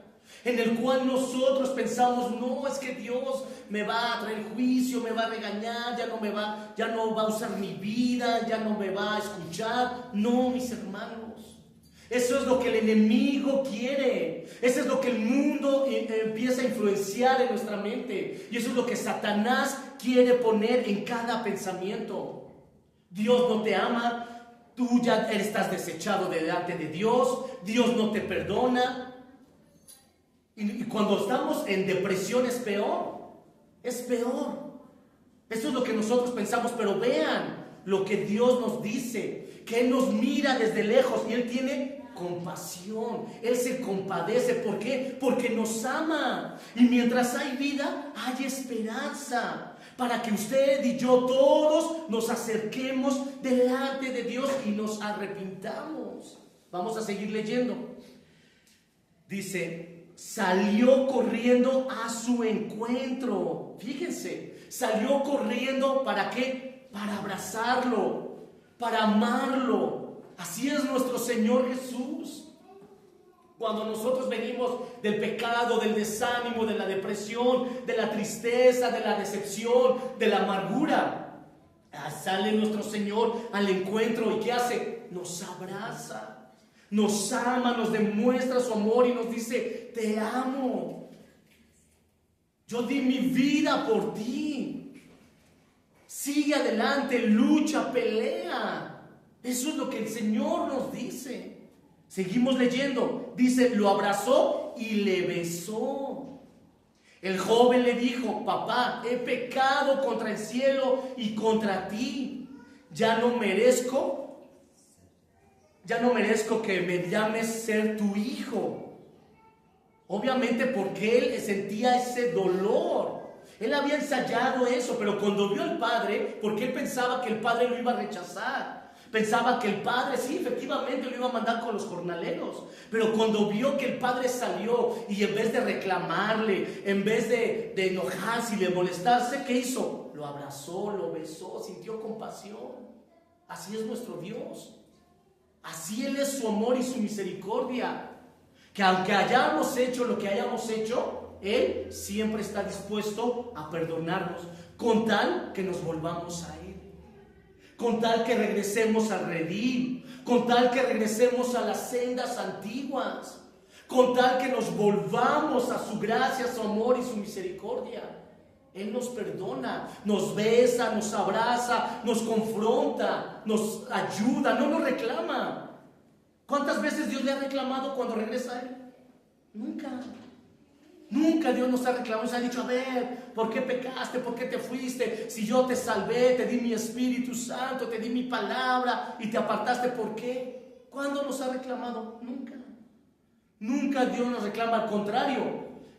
en el cual nosotros pensamos: no, es que Dios me va a traer juicio, me va a regañar, ya no va a usar mi vida, ya no me va a escuchar. No, mis hermanos, eso es lo que el enemigo quiere. Eso es lo que el mundo empieza a influenciar en nuestra mente, y eso es lo que Satanás quiere poner en cada pensamiento. Dios no te ama, tú ya estás desechado delante de Dios, Dios no te perdona. Y cuando estamos en depresión es peor. Es peor. Eso es lo que nosotros pensamos. Pero vean lo que Dios nos dice, que Él nos mira desde lejos y Él tiene compasión. Él se compadece. ¿Por qué? Porque nos ama. Y mientras hay vida, hay esperanza para que usted y yo todos nos acerquemos delante de Dios y nos arrepintamos. Vamos a seguir leyendo. Dice: salió corriendo a su encuentro. Fíjense, salió corriendo, ¿para qué? Para abrazarlo, para amarlo. Así es nuestro Señor Jesús. Cuando nosotros venimos del pecado, del desánimo, de la depresión, de la tristeza, de la decepción, de la amargura, sale nuestro Señor al encuentro. ¿Y qué hace? Nos abraza, nos ama, nos demuestra su amor y nos dice: te amo, yo di mi vida por ti. Sigue adelante, lucha, pelea. Eso es lo que el Señor nos dice. Seguimos leyendo. Dice: lo abrazó y le besó. El joven le dijo: papá, he pecado contra el cielo y contra ti. Ya no merezco que me llames ser tu hijo. Obviamente porque él sentía ese dolor. Él había ensayado eso, pero cuando vio al padre, porque él pensaba que el padre lo iba a rechazar. Pensaba que el padre, sí, efectivamente lo iba a mandar con los jornaleros. Pero cuando vio que el padre salió y en vez de reclamarle, en vez de enojarse y de molestarse, ¿qué hizo? Lo abrazó, lo besó, sintió compasión. Así es nuestro Dios. Así Él es su amor y su misericordia. Que aunque hayamos hecho lo que hayamos hecho, Él siempre está dispuesto a perdonarnos, con tal que nos volvamos a Él, con tal que regresemos al redil, con tal que regresemos a las sendas antiguas, con tal que nos volvamos a su gracia, su amor y su misericordia. Él nos perdona, nos besa, nos abraza, nos confronta, nos ayuda, no nos reclama. ¿Cuántas veces Dios le ha reclamado cuando regresa a Él? Nunca. Nunca Dios nos ha reclamado, nos ha dicho: a ver, ¿por qué pecaste? ¿Por qué te fuiste? Si yo te salvé, te di mi Espíritu Santo, te di mi palabra y te apartaste, ¿por qué? ¿Cuándo nos ha reclamado? Nunca. Nunca Dios nos reclama, al contrario.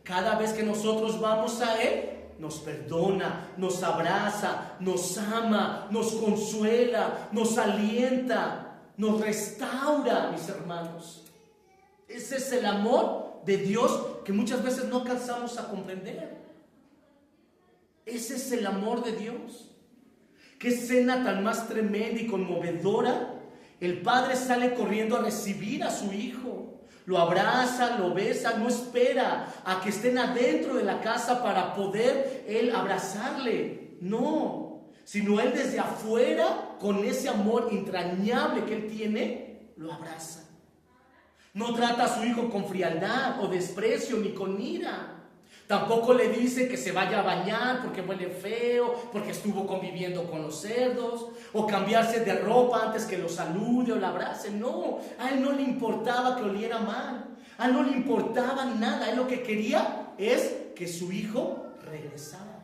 Cada vez que nosotros vamos a Él, nos perdona, nos abraza, nos ama, nos consuela, nos alienta, nos restaura, mis hermanos. Ese es el amor de Dios que muchas veces no alcanzamos a comprender. Ese es el amor de Dios. Qué escena tan más tremenda y conmovedora. El padre sale corriendo a recibir a su hijo. Lo abraza, lo besa, no espera a que estén adentro de la casa para poder él abrazarle. No, sino él desde afuera, con ese amor entrañable que él tiene, lo abraza. No trata a su hijo con frialdad o desprecio ni con ira. Tampoco le dice que se vaya a bañar porque huele feo, porque estuvo conviviendo con los cerdos, o cambiarse de ropa antes que lo salude o lo abrace. No, a él no le importaba que oliera mal. A él no le importaba nada. A él lo que quería es que su hijo regresara.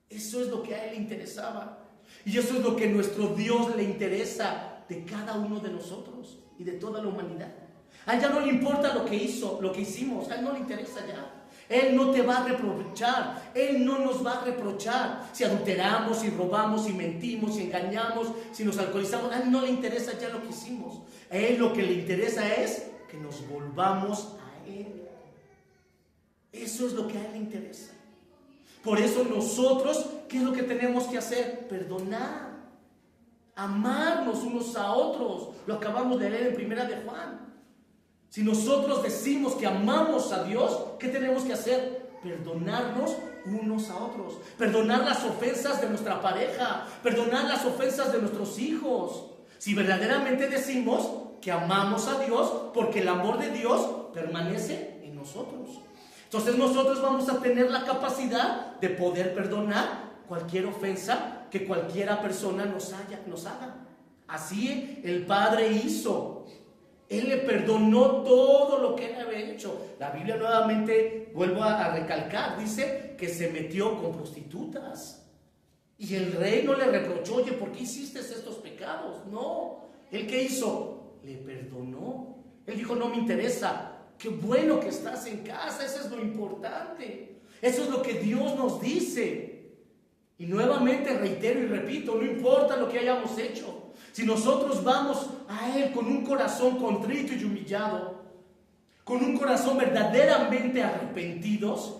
Eso es lo que a él le interesaba. Y eso es lo que a nuestro Dios le interesa de cada uno de nosotros y de toda la humanidad. A él ya no le importa lo que hizo, lo que hicimos. A él no le interesa ya. Él no te va a reprochar, Él no nos va a reprochar si adulteramos, si robamos, si mentimos, si engañamos, si nos alcoholizamos. A Él no le interesa ya lo que hicimos. A Él lo que le interesa es que nos volvamos a Él. Eso es lo que a Él le interesa. Por eso nosotros, ¿qué es lo que tenemos que hacer? Perdonar, amarnos unos a otros. Lo acabamos de leer en Primera de Juan. Si nosotros decimos que amamos a Dios, ¿qué tenemos que hacer? Perdonarnos unos a otros. Perdonar las ofensas de nuestra pareja. Perdonar las ofensas de nuestros hijos. Si verdaderamente decimos que amamos a Dios, porque el amor de Dios permanece en nosotros. Entonces nosotros vamos a tener la capacidad de poder perdonar cualquier ofensa que cualquiera persona nos haga. Así el Padre hizo. Él le perdonó todo lo que él había hecho. La Biblia nuevamente, vuelvo a recalcar, dice que se metió con prostitutas. Y el rey no le reprochó: oye, ¿por qué hiciste estos pecados? No. ¿Él qué hizo? Le perdonó. Él dijo: no me interesa. Qué bueno que estás en casa, eso es lo importante. Eso es lo que Dios nos dice. Y nuevamente reitero y repito, no importa lo que hayamos hecho. Si nosotros vamos a Él con un corazón contrito y humillado, con un corazón verdaderamente arrepentidos,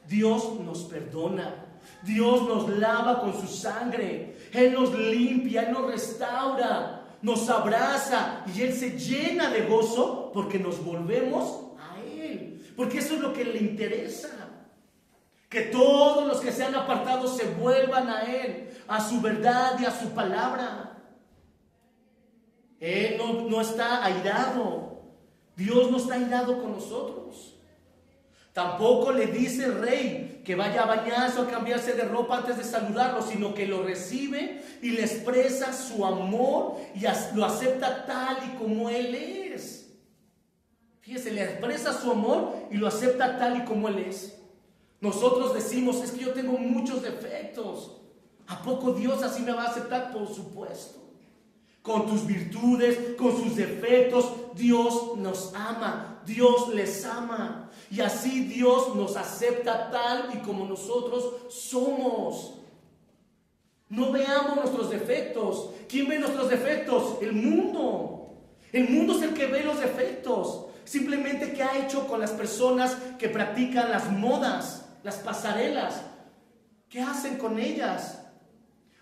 Dios nos perdona. Dios nos lava con su sangre. Él nos limpia, Él nos restaura, nos abraza y Él se llena de gozo porque nos volvemos a Él. Porque eso es lo que le interesa. Que todos los que se han apartado se vuelvan a Él, a su verdad y a su palabra. Él no está airado. Dios no está airado con nosotros. Tampoco le dice el rey que vaya a bañarse o a cambiarse de ropa antes de saludarlo, sino que lo recibe y le expresa su amor y lo acepta tal y como él es. Fíjese, le expresa su amor y lo acepta tal y como él es. Nosotros decimos, es que yo tengo muchos defectos. ¿A poco Dios así me va a aceptar? Por supuesto. Con tus virtudes, con sus defectos, Dios nos ama, Dios les ama. Y así Dios nos acepta tal y como nosotros somos. No veamos nuestros defectos. ¿Quién ve nuestros defectos? El mundo. El mundo es el que ve los defectos. Simplemente, ¿qué ha hecho con las personas que practican las modas, las pasarelas? ¿Qué hacen con ellas?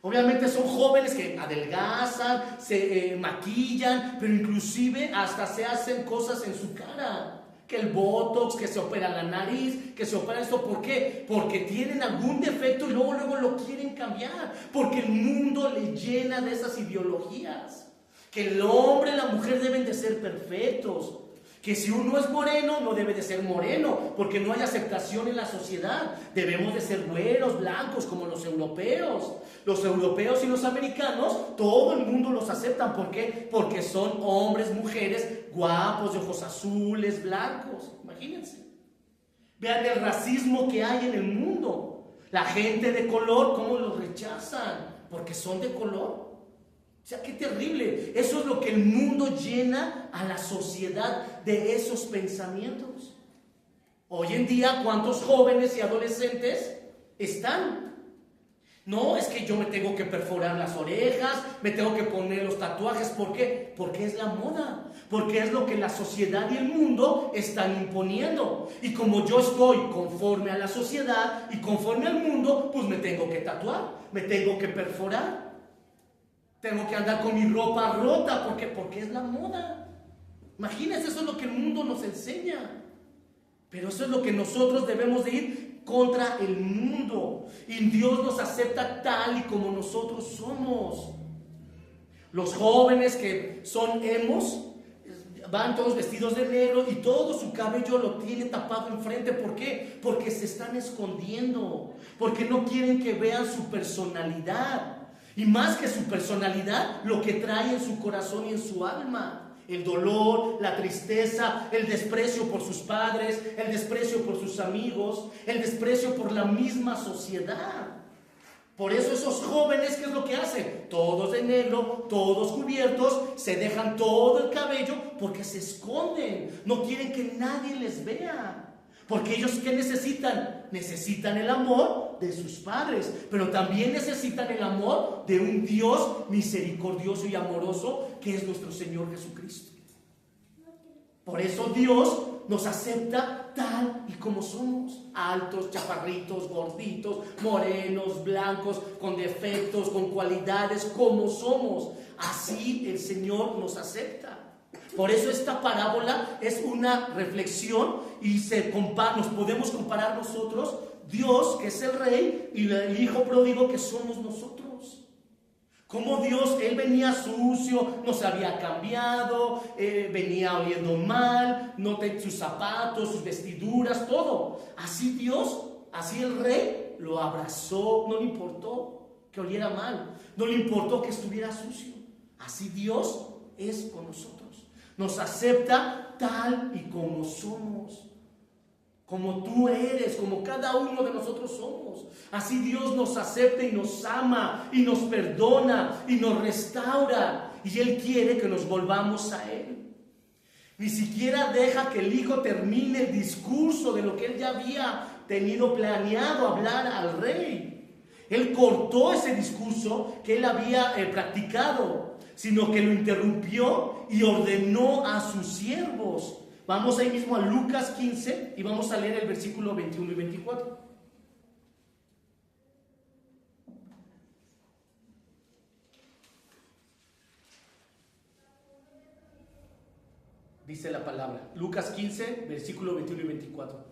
Obviamente son jóvenes que adelgazan, se maquillan, pero inclusive hasta se hacen cosas en su cara. Que el botox, que se opera la nariz, que se opera esto. ¿Por qué? Porque tienen algún defecto y luego lo quieren cambiar. Porque el mundo le llena de esas ideologías. Que el hombre y la mujer deben de ser perfectos. Que si uno es moreno, no debe de ser moreno, porque no hay aceptación en la sociedad. Debemos de ser güeros, blancos, como los europeos. Los europeos y los americanos, todo el mundo los aceptan. ¿Por qué? Porque son hombres, mujeres, guapos, de ojos azules, blancos. Imagínense. Vean el racismo que hay en el mundo. La gente de color, ¿cómo los rechazan? Porque son de color. O sea, qué terrible. Eso es lo que el mundo llena a la sociedad, de esos pensamientos. Hoy en día, ¿cuántos jóvenes y adolescentes están? No, es que yo me tengo que perforar las orejas, me tengo que poner los tatuajes. ¿Por qué? Porque es la moda. Porque es lo que la sociedad y el mundo están imponiendo. Y como yo estoy conforme a la sociedad y conforme al mundo, pues me tengo que tatuar, me tengo que perforar. Tengo que andar con mi ropa rota. ¿Por qué? Porque es la moda. Imagínense, eso es lo que el mundo nos enseña. Pero eso es lo que nosotros debemos de ir contra el mundo. Y Dios nos acepta tal y como nosotros somos. Los jóvenes que son emos van todos vestidos de negro y todo su cabello lo tienen tapado enfrente. ¿Por qué? Porque se están escondiendo. Porque no quieren que vean su personalidad. Y más que su personalidad, lo que trae en su corazón y en su alma. El dolor, la tristeza, el desprecio por sus padres, el desprecio por sus amigos, el desprecio por la misma sociedad. Por eso esos jóvenes, ¿qué es lo que hacen? Todos de negro, todos cubiertos, se dejan todo el cabello porque se esconden. No quieren que nadie les vea. Porque ellos, ¿qué necesitan? Necesitan el amor de sus padres, pero también necesitan el amor de un Dios misericordioso y amoroso, que es nuestro Señor Jesucristo. Por eso Dios nos acepta tal y como somos. Altos, chaparritos, gorditos, morenos, blancos, con defectos, con cualidades, como somos. Así el Señor nos acepta. Por eso esta parábola es una reflexión y nos podemos comparar nosotros, Dios, que es el rey, y el hijo pródigo, que somos nosotros. Como Dios, Él venía sucio, no se había cambiado, venía oliendo mal, sus zapatos, sus vestiduras, todo. Así Dios, así el rey lo abrazó, no le importó que oliera mal, no le importó que estuviera sucio. Así Dios es con nosotros. Nos acepta tal y como somos, como tú eres, como cada uno de nosotros somos. Así Dios nos acepta y nos ama y nos perdona y nos restaura. Y Él quiere que nos volvamos a Él. Ni siquiera deja que el Hijo termine el discurso de lo que Él ya había tenido planeado hablar al rey. Él cortó ese discurso que Él había practicado, sino que lo interrumpió y ordenó a sus siervos. Vamos ahí mismo a Lucas 15 y vamos a leer el versículo 21 y 24. Dice la palabra, Lucas 15, versículo 21 y 24.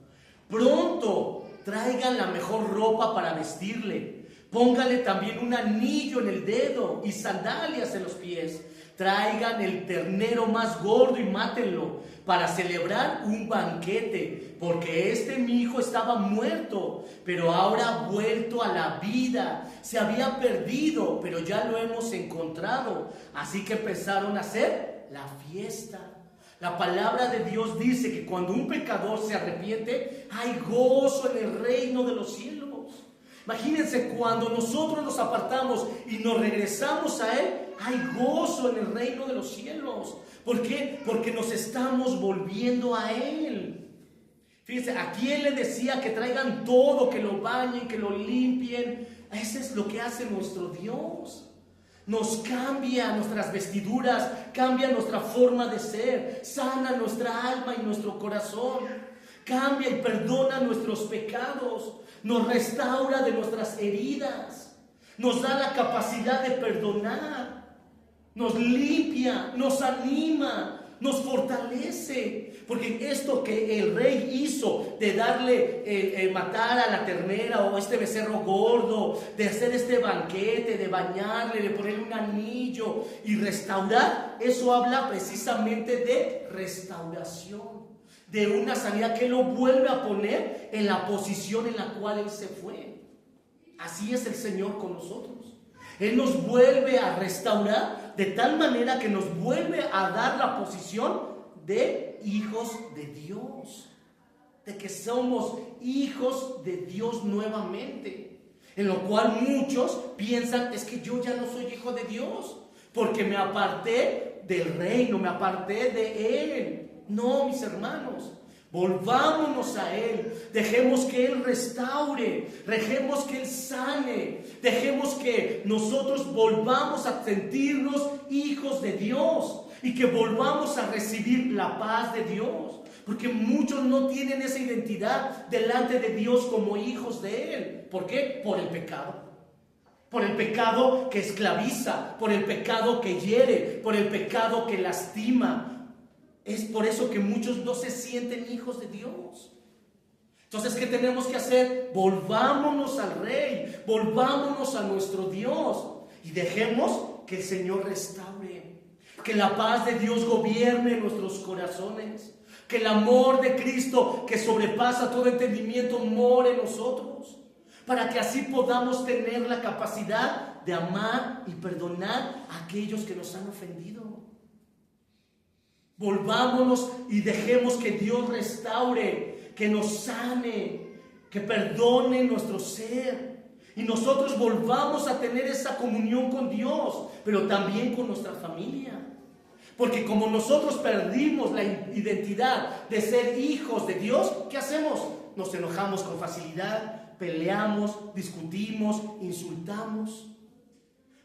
Pronto traigan la mejor ropa para vestirle. Póngale también un anillo en el dedo y sandalias en los pies. Traigan el ternero más gordo y mátenlo para celebrar un banquete, porque mi hijo estaba muerto, pero ahora ha vuelto a la vida. Se había perdido, pero ya lo hemos encontrado. Así que empezaron a hacer la fiesta. La palabra de Dios dice que cuando un pecador se arrepiente, hay gozo en el reino de los cielos. Imagínense, cuando nosotros nos apartamos y nos regresamos a Él, hay gozo en el reino de los cielos. ¿Por qué? Porque nos estamos volviendo a Él. Fíjense, ¿a quién le decía que traigan todo, que lo bañen, que lo limpien? Eso es lo que hace nuestro Dios. Nos cambia nuestras vestiduras, cambia nuestra forma de ser, sana nuestra alma y nuestro corazón, cambia y perdona nuestros pecados, nos restaura de nuestras heridas, nos da la capacidad de perdonar, nos limpia, nos anima, nos fortalece. Porque esto que el rey hizo de darle, matar a la ternera o este becerro gordo, de hacer este banquete, de bañarle, de ponerle un anillo y restaurar, eso habla precisamente de restauración, de una sanidad que lo vuelve a poner en la posición en la cual Él se fue. Así es el Señor con nosotros. Él nos vuelve a restaurar de tal manera que nos vuelve a dar la posición de hijos de Dios, de que somos hijos de Dios nuevamente. En lo cual muchos piensan, es que yo ya no soy hijo de Dios, porque me aparté del reino, me aparté de Él. No, mis hermanos, volvámonos a Él, dejemos que Él restaure, dejemos que Él sane, dejemos que nosotros volvamos a sentirnos hijos de Dios y que volvamos a recibir la paz de Dios, porque muchos no tienen esa identidad delante de Dios como hijos de Él. ¿Por qué? Por el pecado. Por el pecado que esclaviza, por el pecado que hiere, por el pecado que lastima. Es por eso que muchos no se sienten hijos de Dios. Entonces, ¿qué tenemos que hacer? Volvámonos al Rey, volvámonos a nuestro Dios y dejemos que el Señor restaure, que la paz de Dios gobierne nuestros corazones, que el amor de Cristo que sobrepasa todo entendimiento more en nosotros, para que así podamos tener la capacidad de amar y perdonar a aquellos que nos han ofendido. Volvámonos y dejemos que Dios restaure, que nos sane, que perdone nuestro ser. Y nosotros volvamos a tener esa comunión con Dios, pero también con nuestra familia. Porque como nosotros perdimos la identidad de ser hijos de Dios, ¿qué hacemos? Nos enojamos con facilidad, peleamos, discutimos, insultamos.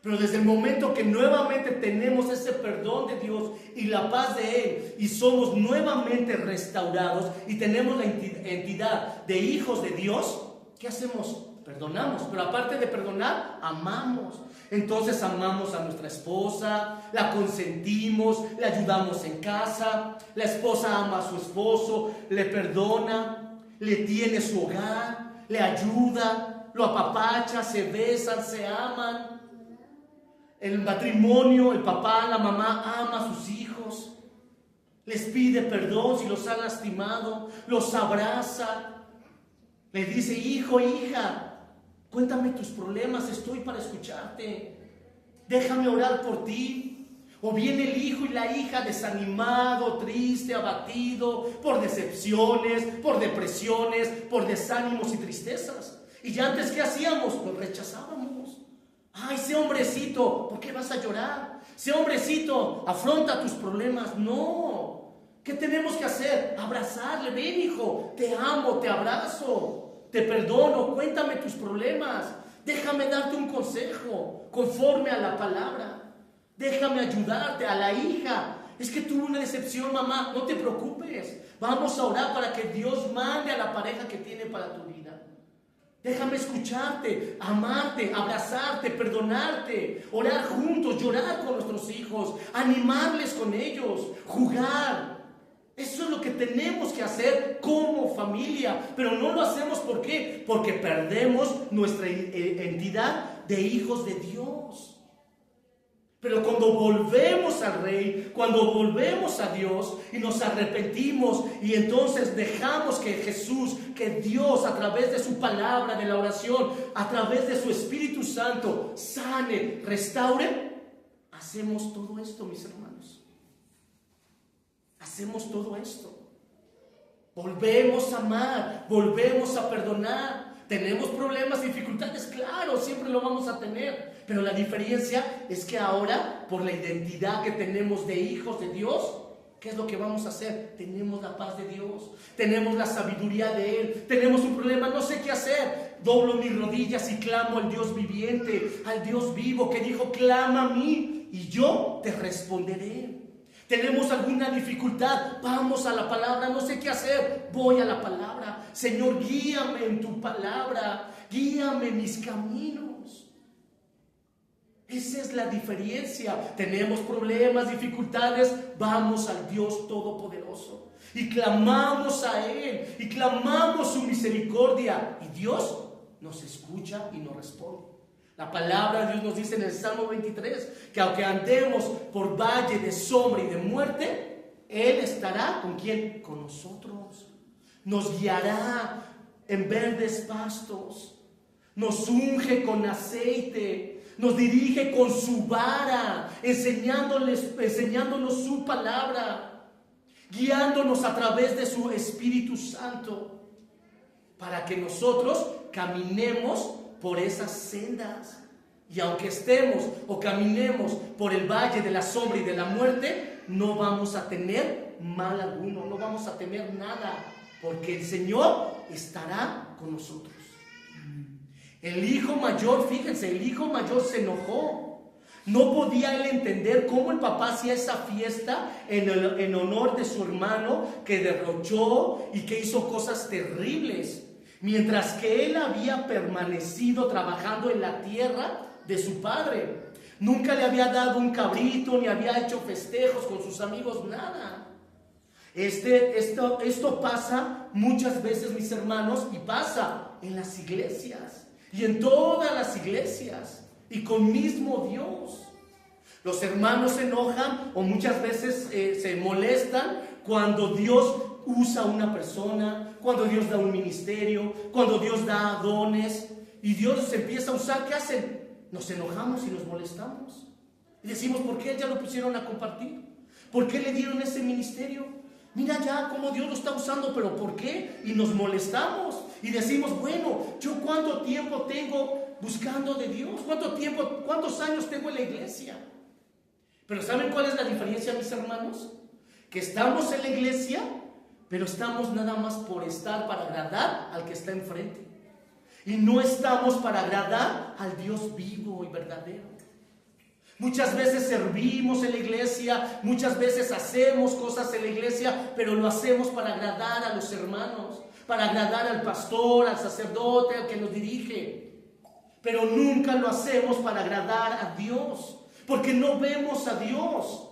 Pero desde el momento que nuevamente tenemos ese perdón de Dios y la paz de Él y somos nuevamente restaurados y tenemos la entidad de hijos de Dios, ¿qué hacemos? Perdonamos, pero aparte de perdonar, amamos. Entonces amamos a nuestra esposa, la consentimos, le ayudamos en casa, la esposa ama a su esposo, le perdona, le tiene su hogar, le ayuda, lo apapacha, se besan, se aman. El matrimonio, el papá, la mamá ama a sus hijos, les pide perdón si los ha lastimado, los abraza, les dice, hijo, hija, cuéntame tus problemas, estoy para escucharte, déjame orar por ti. O viene el hijo y la hija desanimado, triste, abatido, por decepciones, por depresiones, por desánimos y tristezas. Y ya antes, ¿qué hacíamos? Los rechazábamos. Ay, sé hombrecito, ¿por qué vas a llorar? Sé hombrecito, afronta tus problemas. No, ¿qué tenemos que hacer? Abrazarle, ven hijo, te amo, te abrazo, te perdono, cuéntame tus problemas, déjame darte un consejo conforme a la palabra, déjame ayudarte. A la hija, Es que tuve una decepción, mamá. No te preocupes. Vamos a orar para que Dios mande a la pareja que tiene para tu vida. Déjame escucharte, amarte, abrazarte, perdonarte, orar juntos, llorar con nuestros hijos, animarles con ellos, jugar. Eso es lo que tenemos que hacer como familia, pero no lo hacemos ¿por qué? Porque perdemos nuestra identidad de hijos de Dios. Pero cuando volvemos al Rey, cuando volvemos a Dios y nos arrepentimos y entonces dejamos que Jesús, que Dios a través de su palabra, de la oración, a través de su Espíritu Santo, sane, restaure, hacemos todo esto, mis hermanos. Hacemos todo esto. Volvemos a amar, volvemos a perdonar. Tenemos problemas, dificultades, claro, siempre lo vamos a tener. Pero la diferencia es que ahora, por la identidad que tenemos de hijos de Dios, ¿qué es lo que vamos a hacer? Tenemos la paz de Dios, tenemos la sabiduría de Él, tenemos un problema, no sé qué hacer. Doblo mis rodillas y clamo al Dios viviente, al Dios vivo que dijo, clama a mí y yo te responderé. Tenemos alguna dificultad, vamos a la palabra, no sé qué hacer, voy a la palabra. Señor, guíame en tu palabra, guíame en mis caminos. Esa es la diferencia. Tenemos problemas, dificultades, vamos al Dios Todopoderoso y clamamos a Él y clamamos su misericordia y Dios nos escucha y nos responde. La palabra de Dios nos dice en el Salmo 23 que aunque andemos por valle de sombra y de muerte, Él estará ¿con quién? Con nosotros. Nos guiará en verdes pastos, nos unge con aceite, nos dirige con su vara, enseñándonos su palabra, guiándonos a través de su Espíritu Santo, para que nosotros caminemos por esas sendas. Y aunque estemos o caminemos por el valle de la sombra y de la muerte, no vamos a tener mal alguno, no vamos a temer nada, porque el Señor estará con nosotros. El hijo mayor, fíjense, el hijo mayor se enojó. No podía él entender cómo el papá hacía esa fiesta en honor de su hermano que derrochó y que hizo cosas terribles, mientras que él había permanecido trabajando en la tierra de su padre. Nunca le había dado un cabrito, ni había hecho festejos con sus amigos, nada. Esto pasa muchas veces, mis hermanos, y pasa en las iglesias. Y en todas las iglesias, y con mismo Dios. Los hermanos se enojan o muchas veces se molestan cuando Dios usa a una persona, cuando Dios da un ministerio, cuando Dios da dones, y Dios los empieza a usar. ¿Qué hacen? Nos enojamos y nos molestamos. Y decimos, ¿por qué ya lo pusieron a compartir? ¿Por qué le dieron ese ministerio? Mira ya cómo Dios lo está usando, pero ¿por qué? Y nos molestamos y decimos, bueno, ¿yo cuánto tiempo tengo buscando de Dios? ¿Cuántos años tengo en la iglesia? Pero ¿saben cuál es la diferencia, mis hermanos? Que estamos en la iglesia, pero estamos nada más por estar para agradar al que está enfrente. Y no estamos para agradar al Dios vivo y verdadero. Muchas veces servimos en la iglesia, muchas veces hacemos cosas en la iglesia, pero lo hacemos para agradar a los hermanos, para agradar al pastor, al sacerdote, al que nos dirige. Pero nunca lo hacemos para agradar a Dios, porque no vemos a Dios,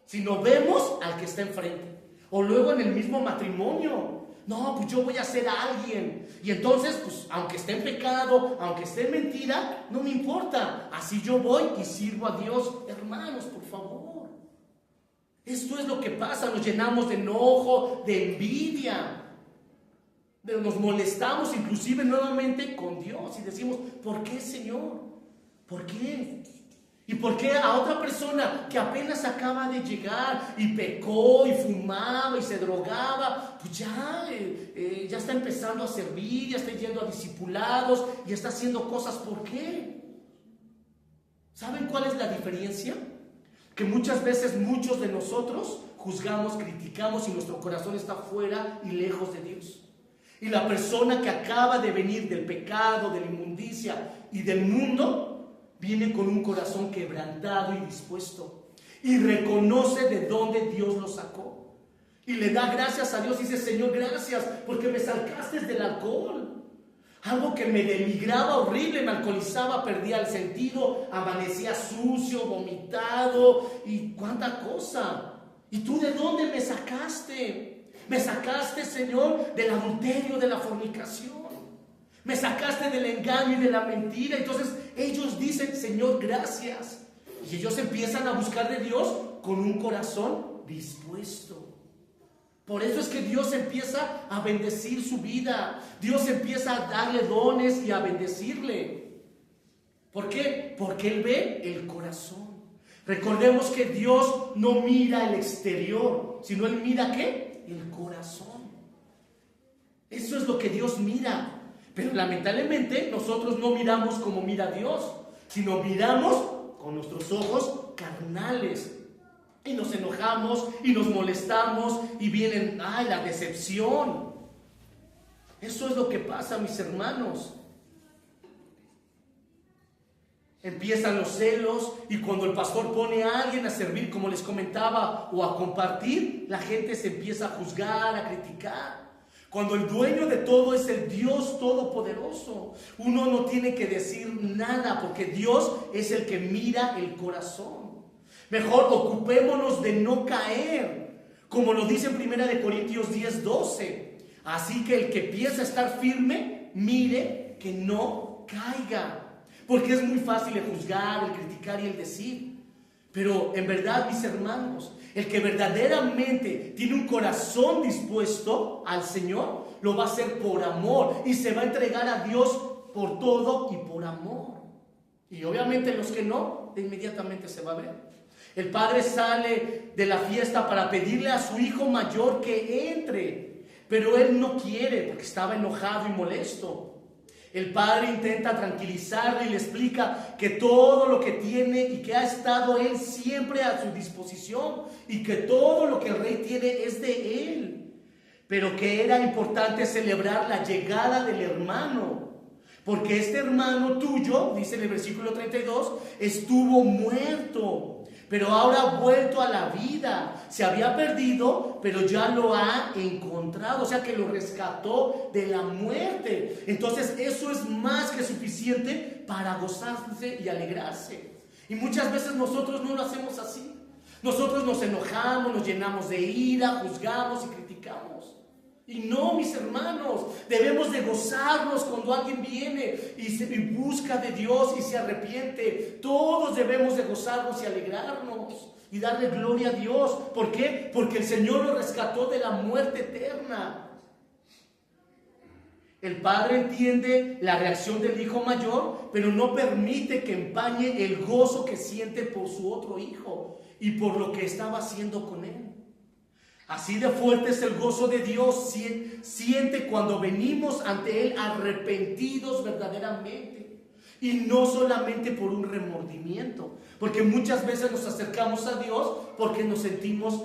sino vemos al que está enfrente. O luego en el mismo matrimonio. No, pues yo voy a ser alguien. Y entonces, pues, aunque esté en pecado, aunque esté en mentira, no me importa. Así yo voy y sirvo a Dios. Hermanos, por favor. Esto es lo que pasa. Nos llenamos de enojo, de envidia. Nos molestamos inclusive nuevamente con Dios. Y decimos, ¿por qué, Señor? ¿Por qué? ¿Y por qué a otra persona que apenas acaba de llegar y pecó y fumaba y se drogaba, pues ya está empezando a servir, ya está yendo a discipulados y está haciendo cosas? ¿Por qué? ¿Saben cuál es la diferencia? Que muchas veces muchos de nosotros juzgamos, criticamos y nuestro corazón está fuera y lejos de Dios. Y la persona que acaba de venir del pecado, de la inmundicia y del mundo, viene con un corazón quebrantado y dispuesto. y reconoce de dónde Dios lo sacó. Y le da gracias a Dios y dice: Señor, gracias porque me sacaste del alcohol. Algo que me denigraba horrible, me alcoholizaba, perdía el sentido, amanecía sucio, vomitado y cuánta cosa. ¿Y tú de dónde me sacaste? Me sacaste, Señor, del adulterio, de la fornicación. Me sacaste del engaño y de la mentira. Entonces ellos dicen: Señor, gracias. Y ellos empiezan a buscar de Dios con un corazón dispuesto. Por eso es que Dios empieza a bendecir su vida. Dios empieza a darle dones y a bendecirle. ¿Por qué? Porque Él ve el corazón. Recordemos que Dios no mira el exterior, sino Él mira ¿qué? El corazón. Eso es lo que Dios mira. Pero lamentablemente nosotros no miramos como mira Dios, sino miramos con nuestros ojos carnales. Y nos enojamos y nos molestamos y vienen, la decepción. Eso es lo que pasa, mis hermanos. Empiezan los celos y cuando el pastor pone a alguien a servir, como les comentaba, o a compartir, la gente se empieza a juzgar, a criticar. Cuando el dueño de todo es el Dios Todopoderoso, uno no tiene que decir nada porque Dios es el que mira el corazón. Mejor ocupémonos de no caer, como lo dice en 1 Corintios 10:12. Así que el que piensa estar firme, mire que no caiga. Porque es muy fácil el juzgar, el criticar y el decir. Pero en verdad, mis hermanos, el que verdaderamente tiene un corazón dispuesto al Señor, lo va a hacer por amor y se va a entregar a Dios por todo y por amor. Y obviamente los que no, de inmediatamente se va a ver. El padre sale de la fiesta para pedirle a su hijo mayor que entre, pero él no quiere porque estaba enojado y molesto. El padre intenta tranquilizarle y le explica que todo lo que tiene y que ha estado él siempre a su disposición y que todo lo que el rey tiene es de él, pero que era importante celebrar la llegada del hermano, porque este hermano tuyo, dice en el versículo 32, estuvo muerto, pero ahora ha vuelto a la vida. Se había perdido, pero ya lo ha encontrado. O sea que lo rescató de la muerte. Entonces eso es más que suficiente para gozarse y alegrarse. Y muchas veces nosotros no lo hacemos así. Nosotros nos enojamos, nos llenamos de ira, juzgamos y criticamos. Y no, mis hermanos, debemos de gozarnos cuando alguien viene y busca de Dios y se arrepiente. Todos debemos de gozarnos y alegrarnos y darle gloria a Dios. ¿Por qué? Porque el Señor lo rescató de la muerte eterna. El padre entiende la reacción del hijo mayor, pero no permite que empañe el gozo que siente por su otro hijo y por lo que estaba haciendo con él. Así de fuerte es el gozo de Dios, siente cuando venimos ante Él arrepentidos verdaderamente. Y no solamente por un remordimiento, porque muchas veces nos acercamos a Dios porque nos sentimos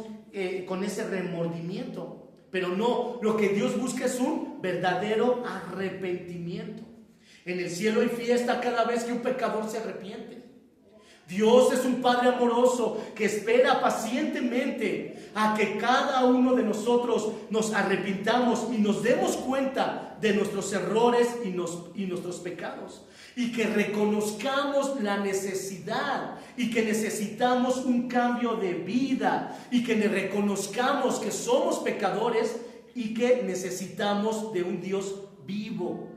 con ese remordimiento. Pero no, lo que Dios busca es un verdadero arrepentimiento. En el cielo hay fiesta cada vez que un pecador se arrepiente. Dios es un Padre amoroso que espera pacientemente a que cada uno de nosotros nos arrepintamos y nos demos cuenta de nuestros errores y nuestros pecados. Y que reconozcamos la necesidad y que necesitamos un cambio de vida. Y que reconozcamos que somos pecadores y que necesitamos de un Dios vivo.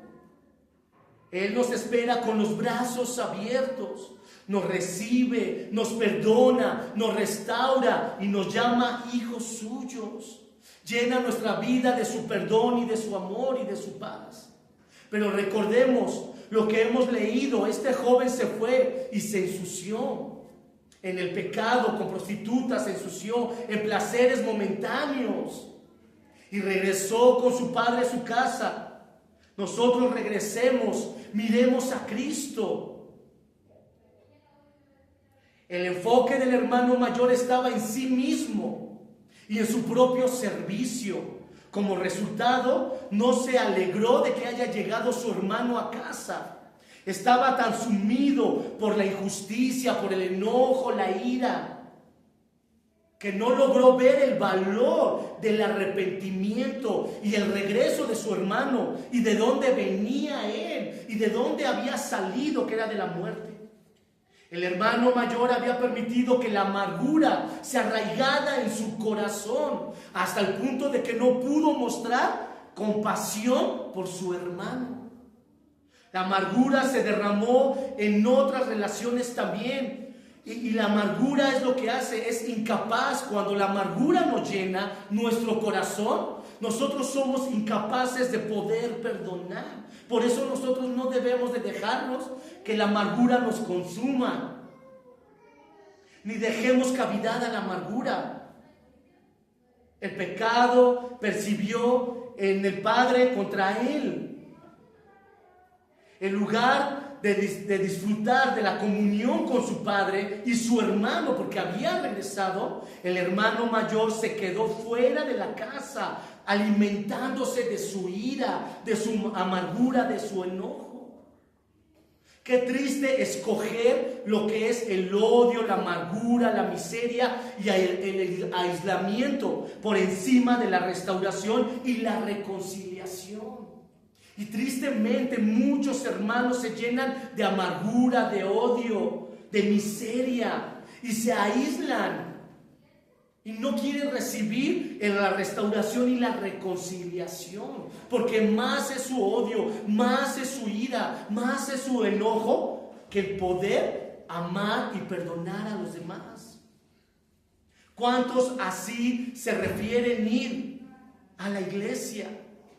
Él nos espera con los brazos abiertos. Nos recibe, nos perdona, nos restaura y nos llama hijos suyos. Llena nuestra vida de su perdón y de su amor y de su paz. Pero recordemos lo que hemos leído. Este joven se fue y se ensució en el pecado, con prostitutas, se ensució en placeres momentáneos y regresó con su padre a su casa. Nosotros regresemos, miremos a Cristo. El enfoque del hermano mayor estaba en sí mismo y en su propio servicio. Como resultado, no se alegró de que haya llegado su hermano a casa. Estaba tan sumido por la injusticia, por el enojo, la ira. que no logró ver el valor del arrepentimiento y el regreso de su hermano y de dónde venía él y de dónde había salido, que era de la muerte. El hermano mayor había permitido que la amargura se arraigara en su corazón hasta el punto de que no pudo mostrar compasión por su hermano. La amargura se derramó en otras relaciones también. Y la amargura es lo que hace, es incapaz. Cuando la amargura nos llena nuestro corazón, nosotros somos incapaces de poder perdonar. Por eso nosotros no debemos de dejarnos que la amargura nos consuma, ni dejemos cavidad a la amargura. El pecado percibió en el Padre contra él. En lugar de disfrutar de la comunión con su padre y su hermano, porque había regresado, el hermano mayor se quedó fuera de la casa, alimentándose de su ira, de su amargura, de su enojo. Qué triste escoger lo que es el odio, la amargura, la miseria y el aislamiento por encima de la restauración y la reconciliación. Y tristemente muchos hermanos se llenan de amargura, de odio, de miseria y se aíslan y no quieren recibir en la restauración y la reconciliación, porque más es su odio, más es su ira, más es su enojo que el poder amar y perdonar a los demás. ¿Cuántos así se refieren ir a la iglesia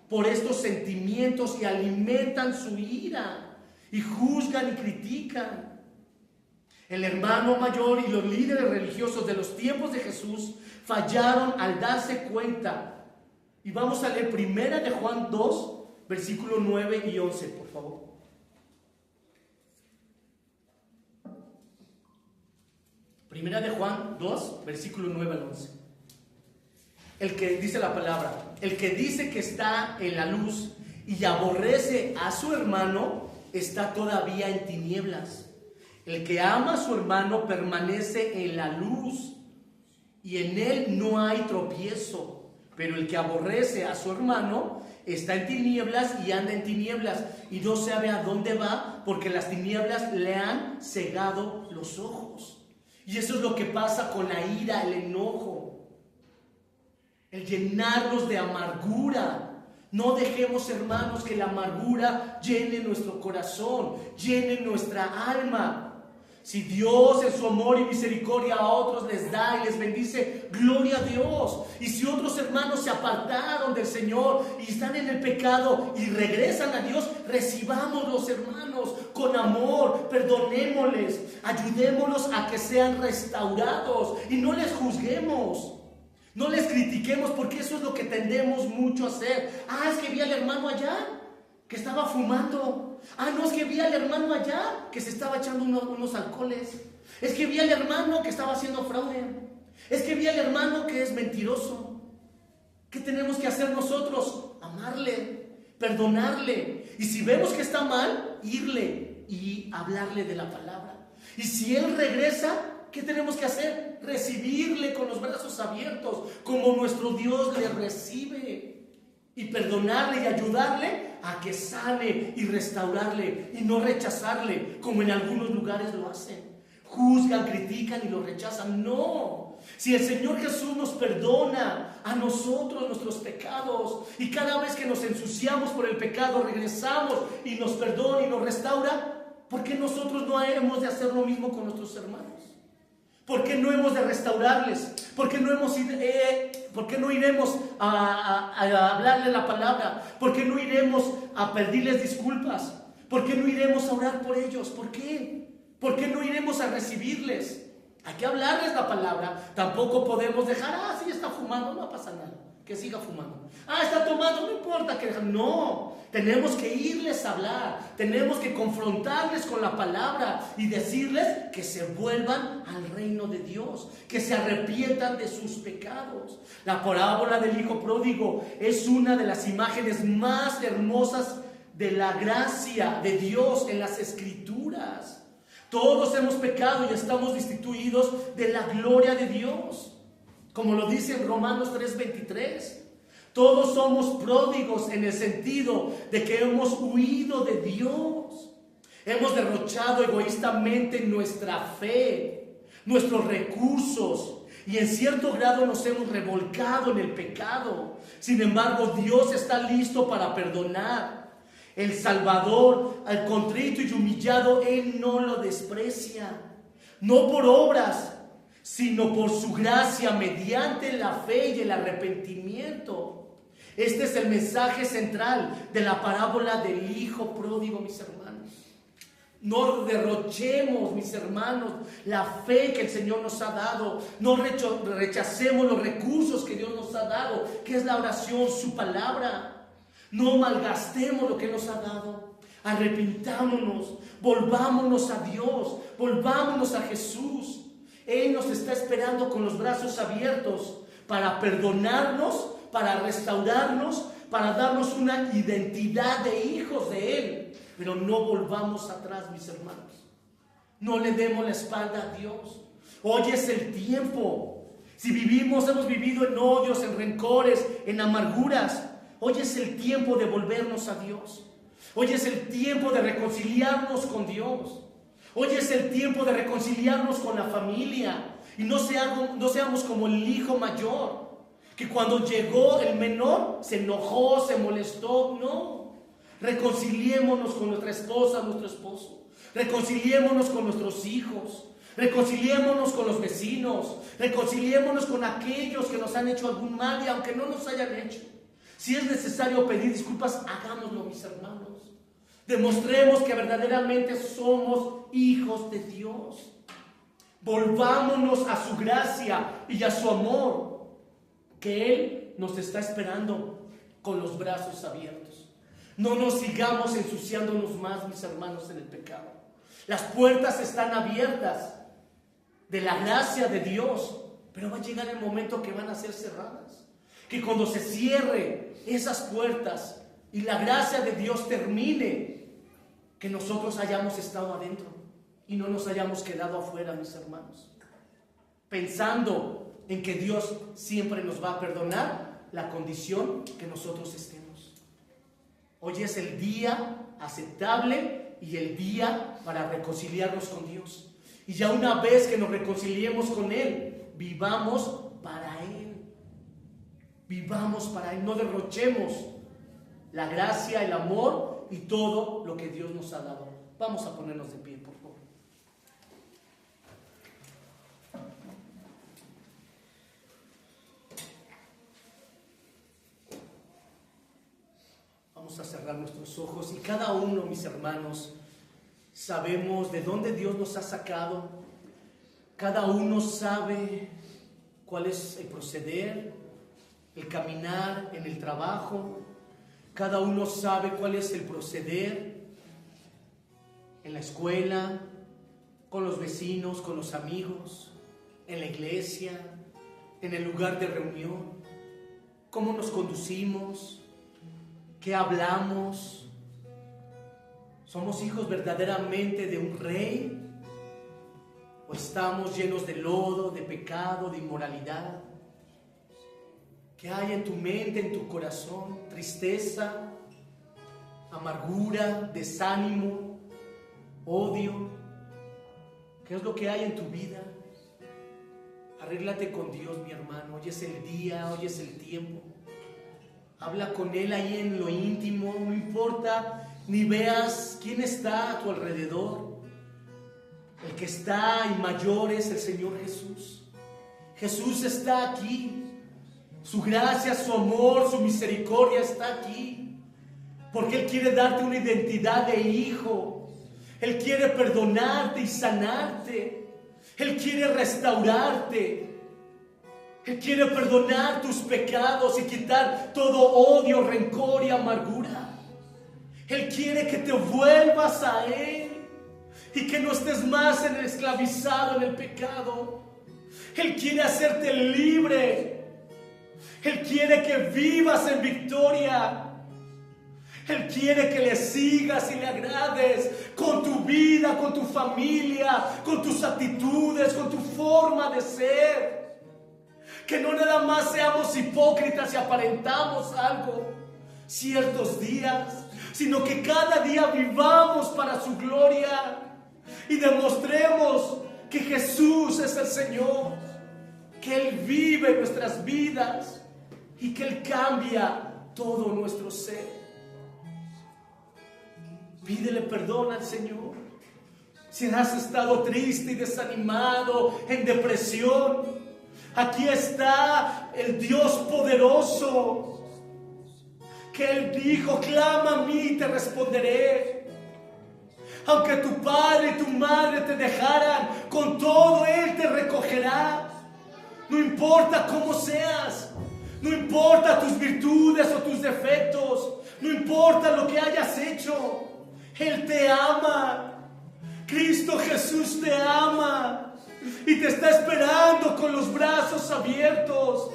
por estos sentimientos y alimentan su ira y juzgan y critican? El hermano mayor y los líderes religiosos de los tiempos de Jesús fallaron al darse cuenta. Y vamos a leer 1 de Juan 2, versículos 9 y 11, por favor. 1 de Juan 2, versículos 9 al 11. El que dice la palabra, el que dice que está en la luz y aborrece a su hermano, está todavía en tinieblas. El que ama a su hermano permanece en la luz y en él no hay tropiezo. Pero el que aborrece a su hermano está en tinieblas y anda en tinieblas y no sabe a dónde va, porque las tinieblas le han cegado los ojos. Y eso es lo que pasa con la ira, el enojo, el llenarnos de amargura. No dejemos, hermanos, que la amargura llene nuestro corazón, llene nuestra alma. Si Dios en su amor y misericordia a otros les da y les bendice, gloria a Dios. Y si otros hermanos se apartaron del Señor y están en el pecado y regresan a Dios, recibámoslos, hermanos, con amor, perdonémosles, ayudémoslos a que sean restaurados y no les juzguemos. No les critiquemos, porque eso es lo que tendemos mucho a hacer. Es que vi al hermano allá que estaba fumando. No, es que vi al hermano allá que se estaba echando unos alcoholes. Es que vi al hermano que estaba haciendo fraude. Es que vi al hermano que es mentiroso. ¿Qué tenemos que hacer nosotros? Amarle, perdonarle. Y si vemos que está mal, irle y hablarle de la palabra. Y si él regresa, ¿qué tenemos que hacer? Recibirle con los brazos abiertos, como nuestro Dios le recibe. Y perdonarle y ayudarle a que sane y restaurarle y no rechazarle, como en algunos lugares lo hacen. Juzgan, critican y lo rechazan. No. Si el Señor Jesús nos perdona a nosotros nuestros pecados, y cada vez que nos ensuciamos por el pecado regresamos y nos perdona y nos restaura, ¿por qué nosotros no hemos de hacer lo mismo con nuestros hermanos? ¿Por qué no hemos de restaurarles? ¿Por qué no iremos a hablarle la palabra? ¿Por qué no iremos a pedirles disculpas? ¿Por qué no iremos a orar por ellos? ¿Por qué? ¿Por qué no iremos a recibirles? Hay que hablarles la palabra. Tampoco podemos dejar, si está fumando, no pasa nada, que siga fumando. Está tomando, no importa que... No, tenemos que irles a hablar, tenemos que confrontarles con la palabra y decirles que se vuelvan al reino de Dios, que se arrepientan de sus pecados. La parábola del hijo pródigo es una de las imágenes más hermosas de la gracia de Dios en las Escrituras. Todos hemos pecado y estamos destituidos de la gloria de Dios. Como lo dice en Romanos 3:23. Todos somos pródigos en el sentido de que hemos huido de Dios. Hemos derrochado egoístamente nuestra fe, nuestros recursos, y en cierto grado nos hemos revolcado en el pecado. Sin embargo, Dios está listo para perdonar. El Salvador, al contrito y humillado, Él no lo desprecia. No por obras, sino por su gracia, mediante la fe y el arrepentimiento. Este es el mensaje central de la parábola del hijo pródigo, mis hermanos. No derrochemos, mis hermanos, la fe que el Señor nos ha dado. No rechacemos los recursos que Dios nos ha dado, que es la oración, su palabra. No malgastemos lo que nos ha dado. Arrepintámonos, volvámonos a Dios, volvámonos a Jesús. Él nos está esperando con los brazos abiertos para perdonarnos, para restaurarnos, para darnos una identidad de hijos de Él. Pero no volvamos atrás, mis hermanos. No le demos la espalda a Dios. Hoy es el tiempo. Si hemos vivido en odios, en rencores, en amarguras, hoy es el tiempo de volvernos a Dios. Hoy es el tiempo de reconciliarnos con Dios. Hoy es el tiempo de reconciliarnos con la familia. Y no seamos como el hijo mayor, que cuando llegó el menor se enojó, se molestó. No, reconciliémonos con nuestra esposa, nuestro esposo. Reconciliémonos con nuestros hijos. Reconciliémonos con los vecinos. Reconciliémonos con aquellos que nos han hecho algún mal, y aunque no nos hayan hecho, si es necesario pedir disculpas, hagámoslo, mis hermanos. Demostremos que verdaderamente somos hijos de Dios. Volvámonos a su gracia y a su amor, que Él nos está esperando con los brazos abiertos. No nos sigamos ensuciándonos más, mis hermanos, en el pecado. Las puertas están abiertas de la gracia de Dios, pero va a llegar el momento que van a ser cerradas. Que cuando se cierren esas puertas y la gracia de Dios termine, que nosotros hayamos estado adentro y no nos hayamos quedado afuera, mis hermanos, pensando en que Dios siempre nos va a perdonar la condición que nosotros estemos. Hoy es el día aceptable y el día para reconciliarnos con Dios. Y ya una vez que nos reconciliemos con Él, vivamos para Él. Vivamos para Él. No derrochemos la gracia, el amor y todo lo que Dios nos ha dado. Vamos a ponernos de pie, por favor. Vamos a cerrar nuestros ojos y cada uno, mis hermanos, sabemos de dónde Dios nos ha sacado. Cada uno sabe cuál es el proceder, el caminar en el trabajo. Cada uno sabe cuál es el proceder en la escuela, con los vecinos, con los amigos, en la iglesia, en el lugar de reunión, cómo nos conducimos, qué hablamos. ¿Somos hijos verdaderamente de un rey? ¿O estamos llenos de lodo, de pecado, de inmoralidad? ¿Qué hay en tu mente, en tu corazón? Tristeza, amargura, desánimo, odio. ¿Qué es lo que hay en tu vida? Arréglate con Dios, mi hermano. Hoy es el día, hoy es el tiempo. Habla con Él ahí en lo íntimo. No importa ni veas quién está a tu alrededor. El que está y mayor es el Señor Jesús. Jesús está aquí. Su gracia, su amor, su misericordia está aquí. Porque Él quiere darte una identidad de hijo. Él quiere perdonarte y sanarte. Él quiere restaurarte. Él quiere perdonar tus pecados y quitar todo odio, rencor y amargura. Él quiere que te vuelvas a Él y que no estés más esclavizado en el pecado. Él quiere hacerte libre. Él quiere que vivas en victoria. Él quiere que le sigas y le agrades con tu vida, con tu familia, con tus actitudes, con tu forma de ser. Que no nada más seamos hipócritas y aparentamos algo ciertos días, sino que cada día vivamos para su gloria y demostremos que Jesús es el Señor, que Él vive en nuestras vidas y que Él cambia todo nuestro ser. Pídele perdón al Señor. Si has estado triste y desanimado, en depresión, aquí está el Dios poderoso, que Él dijo: clama a mí y te responderé. Aunque tu padre y tu madre te dejaran, con todo Él te recogerá. No importa cómo seas, no importa tus virtudes o tus defectos, no importa lo que hayas hecho, Él te ama. Cristo Jesús te ama y te está esperando con los brazos abiertos.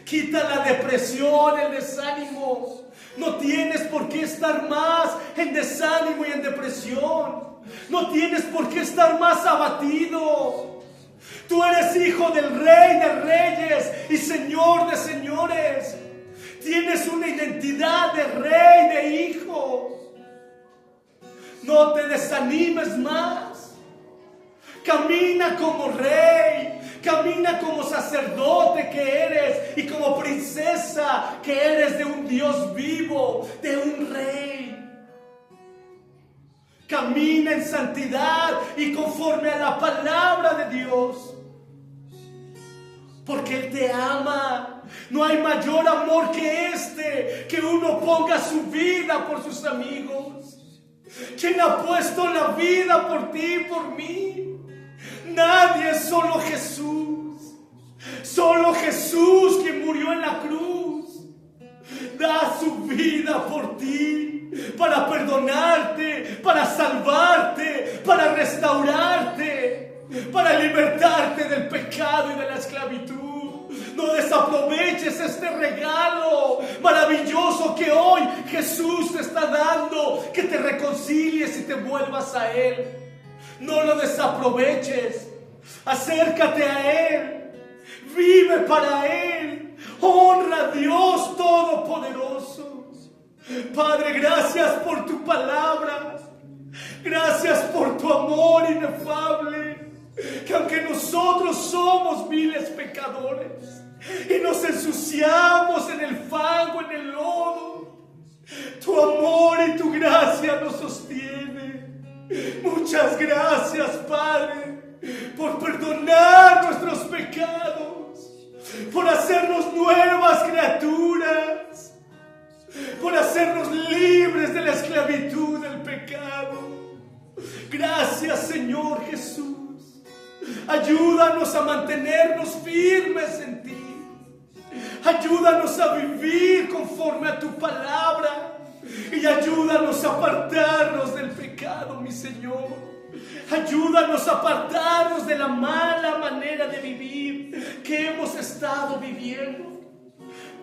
Quita la depresión, el desánimo. No tienes por qué estar más en desánimo y en depresión. No tienes por qué estar más abatido. Tú eres hijo del Rey de Reyes y Señor de Señores. Tienes una identidad de rey, de hijo. No te desanimes más. Camina como rey. Camina como sacerdote que eres y como princesa que eres de un Dios vivo, de un rey. Camina en santidad y conforme a la palabra de Dios, porque Él te ama. No hay mayor amor que este, que uno ponga su vida por sus amigos. ¿Quién ha puesto la vida por ti y por mí? Nadie, solo Jesús. Solo Jesús, quien murió en la cruz, da su vida por ti, para perdonarte, para salvarte, para restaurarte, para libertarte del pecado y de la esclavitud. No desaproveches este regalo maravilloso que hoy Jesús te está dando, que te reconcilies y te vuelvas a Él. No lo desaproveches. Acércate a Él. Vive para Él. Honra a Dios Todopoderoso. Padre, gracias por tu palabra. Gracias por tu amor inefable. Que aunque nosotros somos viles pecadores y nos ensuciamos en el fango, en el lodo, tu amor y tu gracia nos sostiene. Muchas gracias, Padre, por perdonar nuestros pecados, por hacernos nuevas criaturas, por hacernos libres de la esclavitud del pecado. Gracias, Señor Jesús. Ayúdanos a mantenernos firmes en ti. Ayúdanos a vivir conforme a tu palabra. Y ayúdanos a apartarnos del pecado, mi Señor. Ayúdanos a apartarnos de la mala manera de vivir que hemos estado viviendo.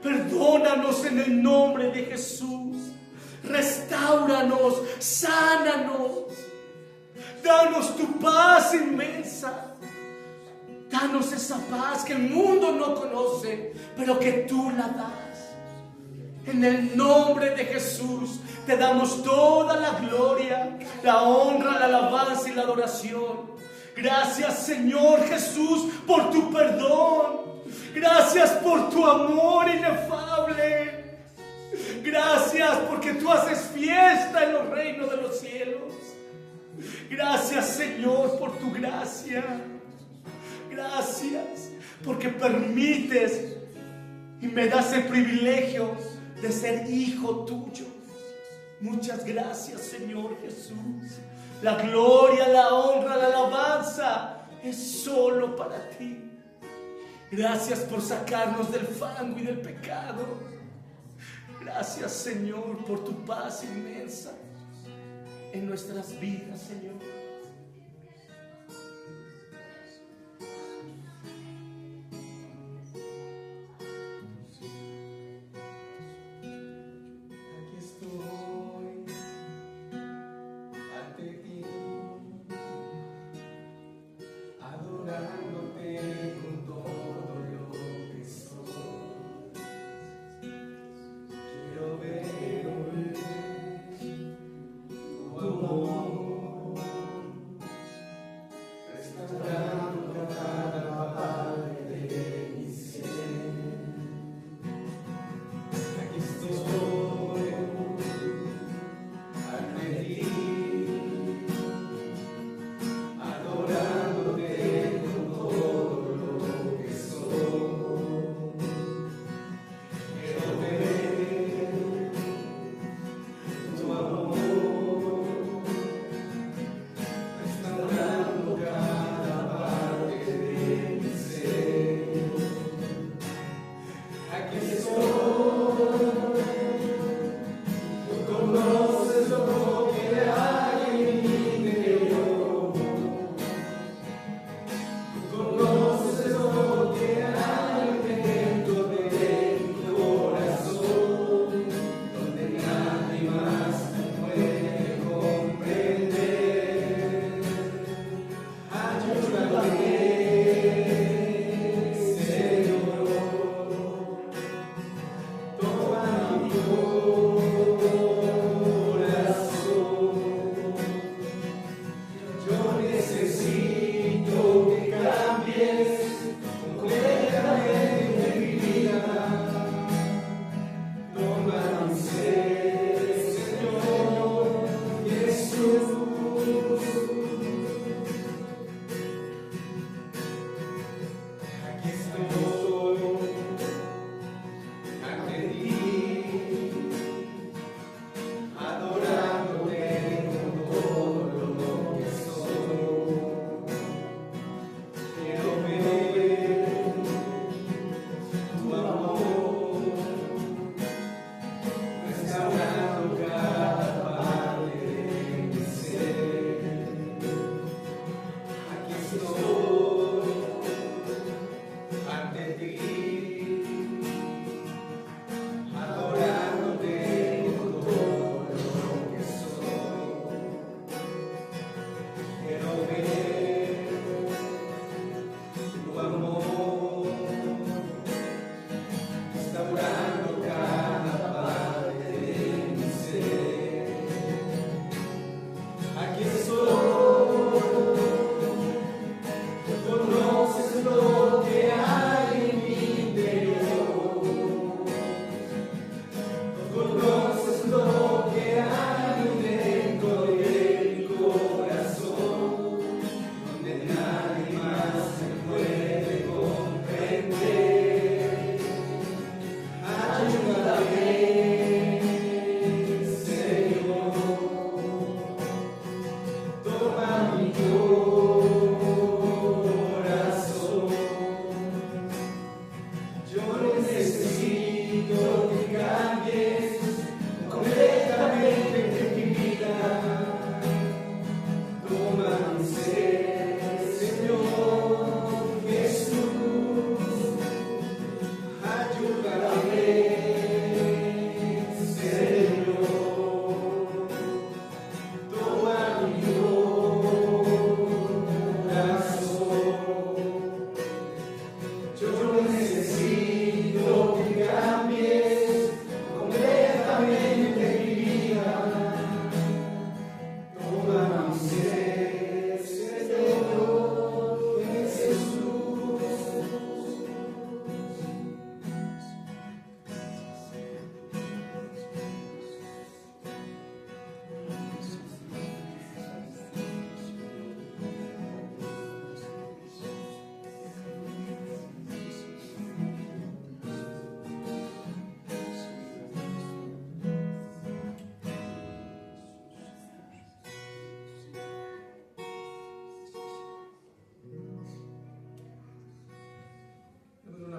Perdónanos en el nombre de Jesús. Restáuranos, sánanos. Danos tu paz inmensa. Danos esa paz que el mundo no conoce, pero que tú la das. En el nombre de Jesús te damos toda la gloria, la honra, la alabanza y la adoración. Gracias, Señor Jesús, por tu perdón. Gracias por tu amor inefable. Gracias porque tú haces fiesta en los reinos de los cielos. Gracias, Señor, por tu gracia. Gracias porque permites y me das el privilegio de ser hijo tuyo. Muchas gracias, Señor Jesús. La gloria, la honra, la alabanza es solo para ti. Gracias por sacarnos del fango y del pecado. Gracias, Señor, por tu paz inmensa en nuestras vidas, Señor. Adorándote con todo lo que soy.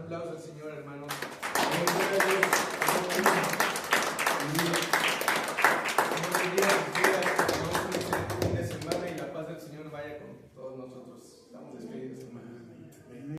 Aplausos al Señor, hermanos.